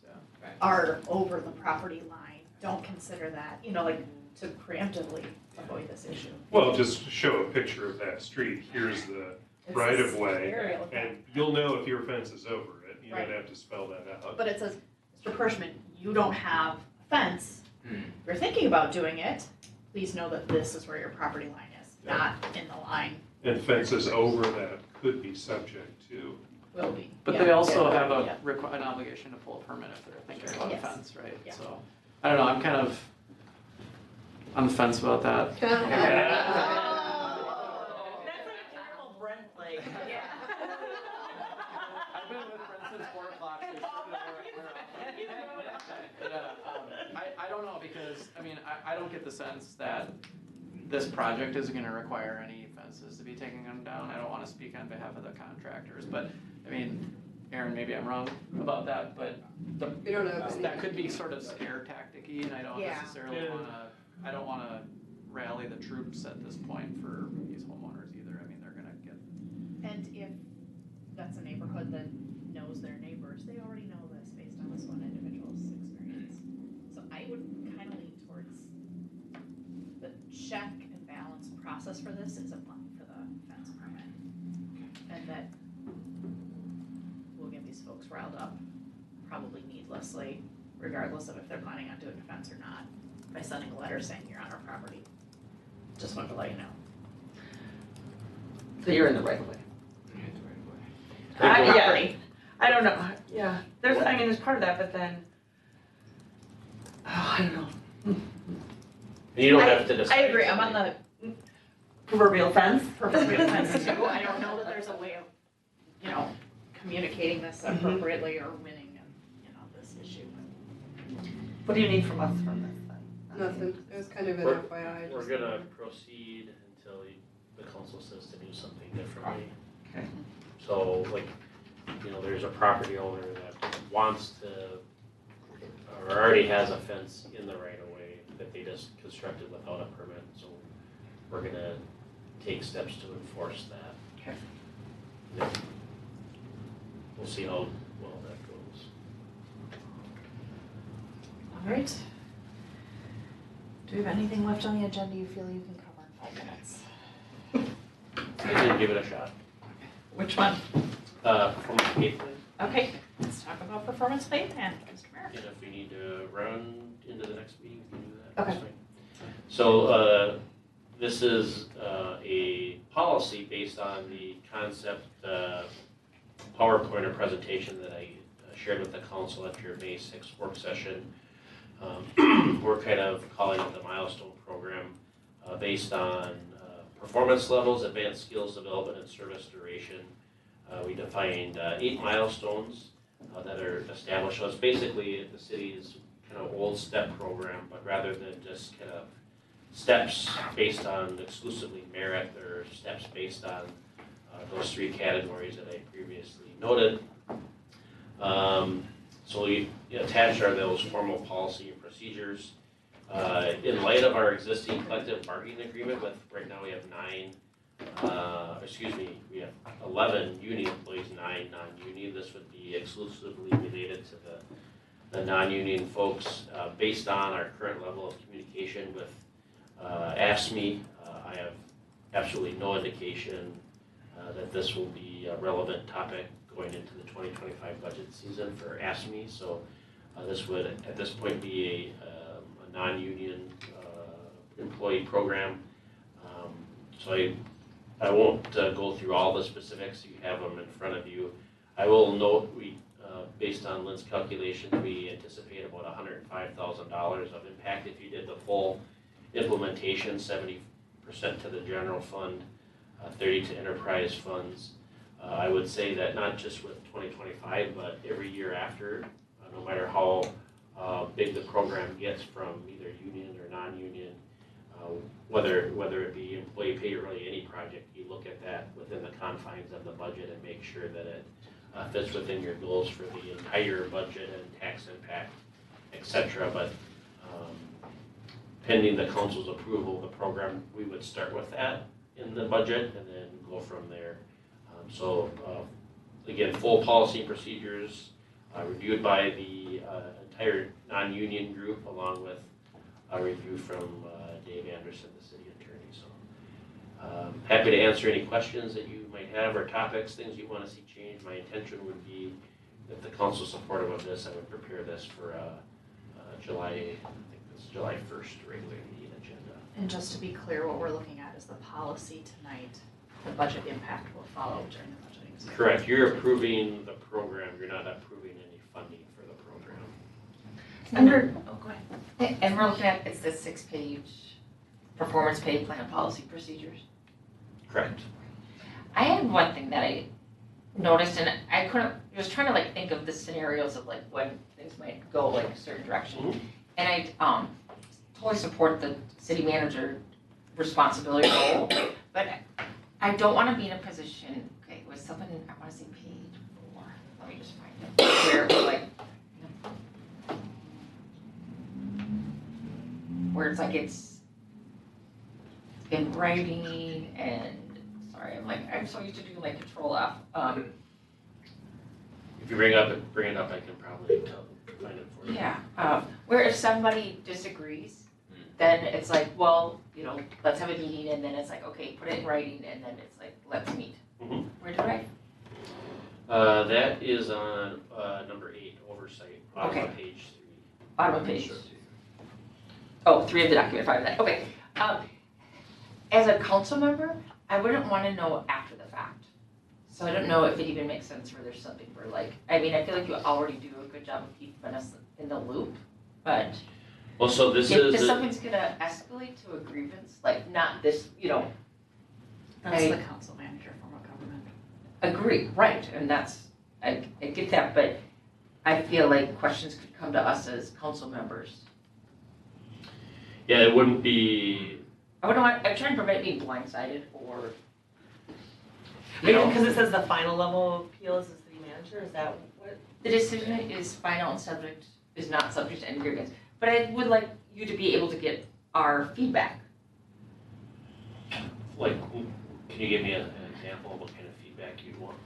fence, yeah. are over the property line, don't consider that, you know, like, to preemptively avoid this issue. Well, just show a picture of that street, here's the It's right this of way, aerial, and you'll know if your fence is over it, you don't Right. have to spell that out. But it says, Mr. Pershman, you don't have a fence, Hmm. you're thinking about doing it, please know that this is where your property line is, Yeah. not in the line, And fences over that could be subject to, will be. But Yeah. they also Yeah. have Yeah. an obligation to pull a permit if they're thinking about a Yes. fence, right? Yeah. So, I don't know, I'm kind of on the fence about that. That's like a terrible Brent, like. I've been with Brent since 4 o'clock, so I don't know, because, I mean, I don't get the sense that this project is gonna require any fences to be taken them down. I don't wanna speak on behalf of the contractors, but, I mean, Aaron, maybe I'm wrong about that, but We don't have any. that could be sort of scare tacticy, and I don't Yeah. necessarily Yeah. I don't wanna rally the troops at this point for these homeowners either. I mean, they're gonna get, And if that's a neighborhood that knows their neighbors, they already know this based on this one individual's experience. So I would kind of lean towards the check and balance process for this is applying for the fence permit. And that will get these folks riled up, probably needlessly, regardless of if they're planning on doing a fence or not, by sending a letter saying you're on our property. Just wanted to let you know. So you're in the right of way. Right away. Yeah, I don't know, yeah, there's, I mean, there's part of that, but then, I don't know. And you don't have to decide. I agree, I'm on the Proverbial fence? proverbial fence too. I don't know that there's a way of, you know, communicating this appropriately or winning, you know, this issue. What do you need from us from this then? Nothing, it was kind of an We're- FYI. We're just- gonna proceed until the council says to do something differently. Okay. So like, you know, there's a property owner that wants to, or already has a fence in the right of way that they just constructed without a permit, so we're gonna take steps to enforce that. Okay. Yeah. We'll see how well that goes. All right. Do we have anything left on the agenda you feel you can cover in 5 minutes? I did give it a shot. Which one? From Gateway, Okay, let's talk about performance pay plan, Mr. Mayor. And if we need to run into the next meeting, we can do that. Okay. That's fine. So, this is a policy based on the concept PowerPoint or presentation that I shared with the council at your May 6th work session. We're kind of calling it the milestone program based on performance levels, advanced skills development, and service duration. We defined 8 milestones that are established. So it's basically the city's kind of old STEP program, but rather than just kind of steps based on exclusively merit, there are steps based on those 3 categories that I previously noted. So we attached are those formal policy and procedures. In light of our existing collective bargaining agreement with, right now we have we have 11 union employees, 9 non-union. This would be exclusively related to the non-union folks. Based on our current level of communication with AFSCME, I have absolutely no indication that this will be a relevant topic going into the 2025 budget season for AFSCME. So this would, at this point, be a non-union employee program. So I won't go through all the specifics. You have them in front of you. I will note we, based on Lynn's calculations, we anticipate about $105,000 of impact if you did the full implementation, 70% to the general fund, 30 to enterprise funds. I would say that not just with 2025, but every year after, no matter how big the program gets from either union or non-union, whether it be employee pay or really any project, you look at that within the confines of the budget and make sure that it fits within your goals for the entire budget and tax impact, etc. But pending the council's approval of the program, we would start with that in the budget and then go from there. Again, full policy and procedures reviewed by the entire non-union group, along with a review from Dave Anderson, the city attorney. So happy to answer any questions that you might have or topics, things you want to see changed. My intention would be, if the council is supportive of this, I would prepare this for July 1st regular meeting agenda. And just to be clear, what we're looking at is the policy tonight. The budget impact will follow during the budgeting season. Correct. You're approving the program. You're not approving any funding for the program. Go ahead. And we're looking at, it's the 6-page performance pay plan policy procedures. Correct. I had one thing that I noticed, and I was trying to think of the scenarios of when things might go a certain direction. Mhm. And I totally support the city manager responsibility role, but I don't want to be in a position, okay, it was something, I want to say page 4, let me just find it, where it's it's in writing and, sorry, I'm so used to doing control F. If you bring it up, I can probably find it for you. Yeah, where if somebody disagrees, then it's let's have a meeting, and then it's okay, put it in writing, and then it's let's meet. Mhm. Where do I? That is on number 8, oversight, bottom of page 3. Bottom of page. Oh, 3 of the document, 5 of that, okay. As a council member, I wouldn't want to know after the fact. So I don't know if it even makes sense where there's something where I feel like you already do a good job of keeping us in the loop, but Well, so this if is, something's gonna escalate to a grievance, not this, That's the council manager form of government. agree, right, and I get that, but I feel like questions could come to us as council members. yeah, it wouldn't be, I'm trying to prevent being blindsided or, Because it says the final level of appeal is the city manager, is that what? the decision is final and is not subject to any grievance. But I would like you to be able to get our feedback. can you give me an example of what kind of feedback you'd want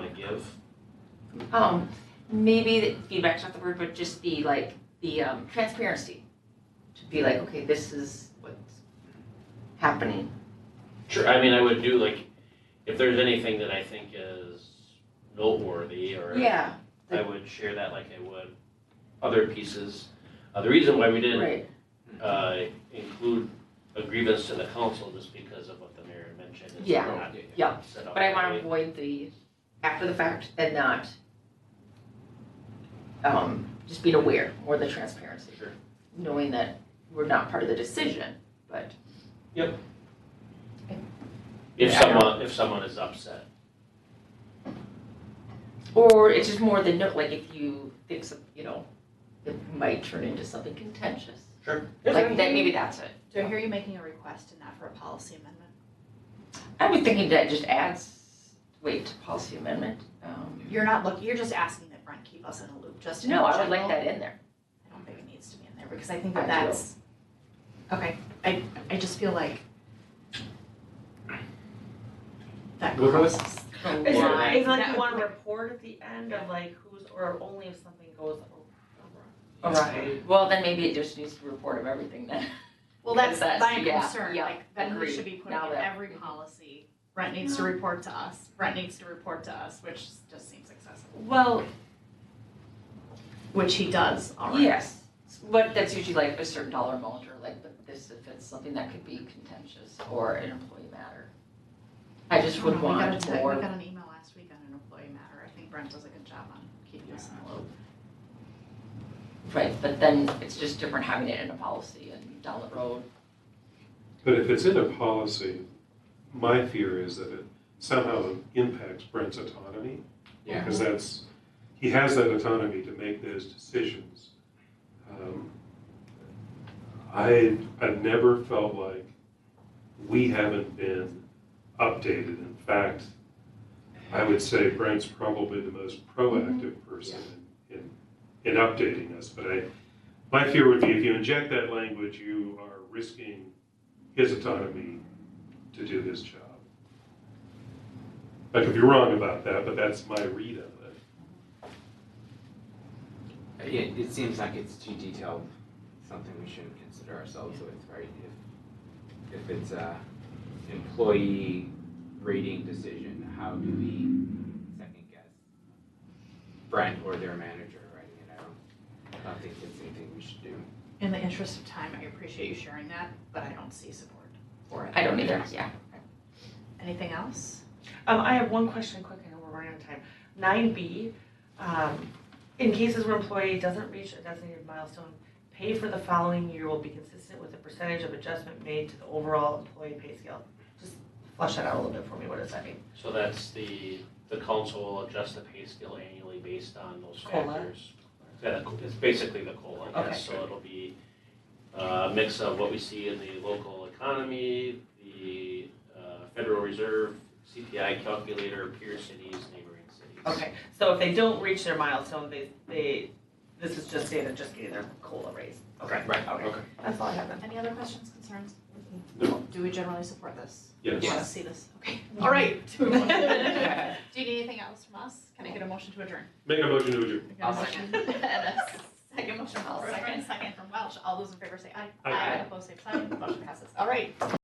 to give? Maybe the feedback's not the word, but just the transparency. To be okay, this is what's happening. Sure, I mean, I would do if there's anything that I think is noteworthy, or Yeah, I would share that like I would other pieces. The reason why we didn't right, include a grievance to the council just because of what the mayor mentioned. Is Yeah. we're not Yeah. set up but I that wanna way. avoid the after the fact and not, just being aware, more the transparency. Sure. Knowing that we're not part of the decision, but. If Yeah. if someone is upset. Or it's just more the note, like if you think, it might turn into something contentious. Sure. Like that, maybe that's it. Do I hear you making a request in that for a policy amendment? I was thinking that just adds weight to policy amendment. You're just asking that Brent keep us in a loop, just in No, I would general. like that in there. I don't think it needs to be in there, because I think I that do. that's, okay, I just feel like that Go ahead. crosses the Is line. it like That you want would- to report at the end of like who's, or only if something goes Right. Well, then maybe it just needs to report of everything then. Well, that's Because my yeah, concern, yeah, like, then we agreed. should be putting Now in that- every policy, Brent needs to report to us, Brent needs to report to us, which just seems excessive. Well, Which he does already. Yes, but that's usually like a certain dollar amount or like, but this, if it's something that could be contentious or an employee matter. I just would want We more. got an email last week on an employee matter, I think Brent does a good job on keeping us in the loop. Right, but then it's just different having it in a policy and down the road. But if it's in a policy, my fear is that it somehow impacts Brent's autonomy. Yeah. Because he has that autonomy to make those decisions. I've never felt like we haven't been updated. In fact, I would say Brent's probably the most proactive person in updating us. But my fear would be if you inject that language, you are risking his autonomy to do his job. I could be wrong about that, but that's my read of it. It seems like it's too detailed, something we shouldn't consider ourselves with, right? If it's a employee rating decision, how do we second guess Brent or their manager, right? And I don't think it's anything we should do. In the interest of time, I appreciate you sharing that, but I don't see support for it. I don't either, yeah. Anything else? I have one question quick, I know we're running out of time. 9B, in cases where employee doesn't reach a designated milestone, pay for the following year will be consistent with the percentage of adjustment made to the overall employee pay scale. Just flesh that out a little bit for me, what does that mean? So that's the council will adjust the pay scale annually based on those COLA? factors. Yeah, it's basically the COLA, Okay. yes, so it'll be a mix of what we see in the local economy, the Federal Reserve, CPI calculator, peer cities, neighboring cities. Okay, so if they don't reach their milestone, this is just data, just getting their COLA raise. Okay, Right. okay. That's all I have then. Any other questions, concerns? No. Do we generally support this? Yes. Do you want to see this? Okay, all right. Do you need anything else from us? Can I get a motion to adjourn? Make a motion to adjourn. I got a motion and a second motion from Brooke, second from Welch. All those in favor say aye. Aye. Opposed, same sign. Motion passes. All right.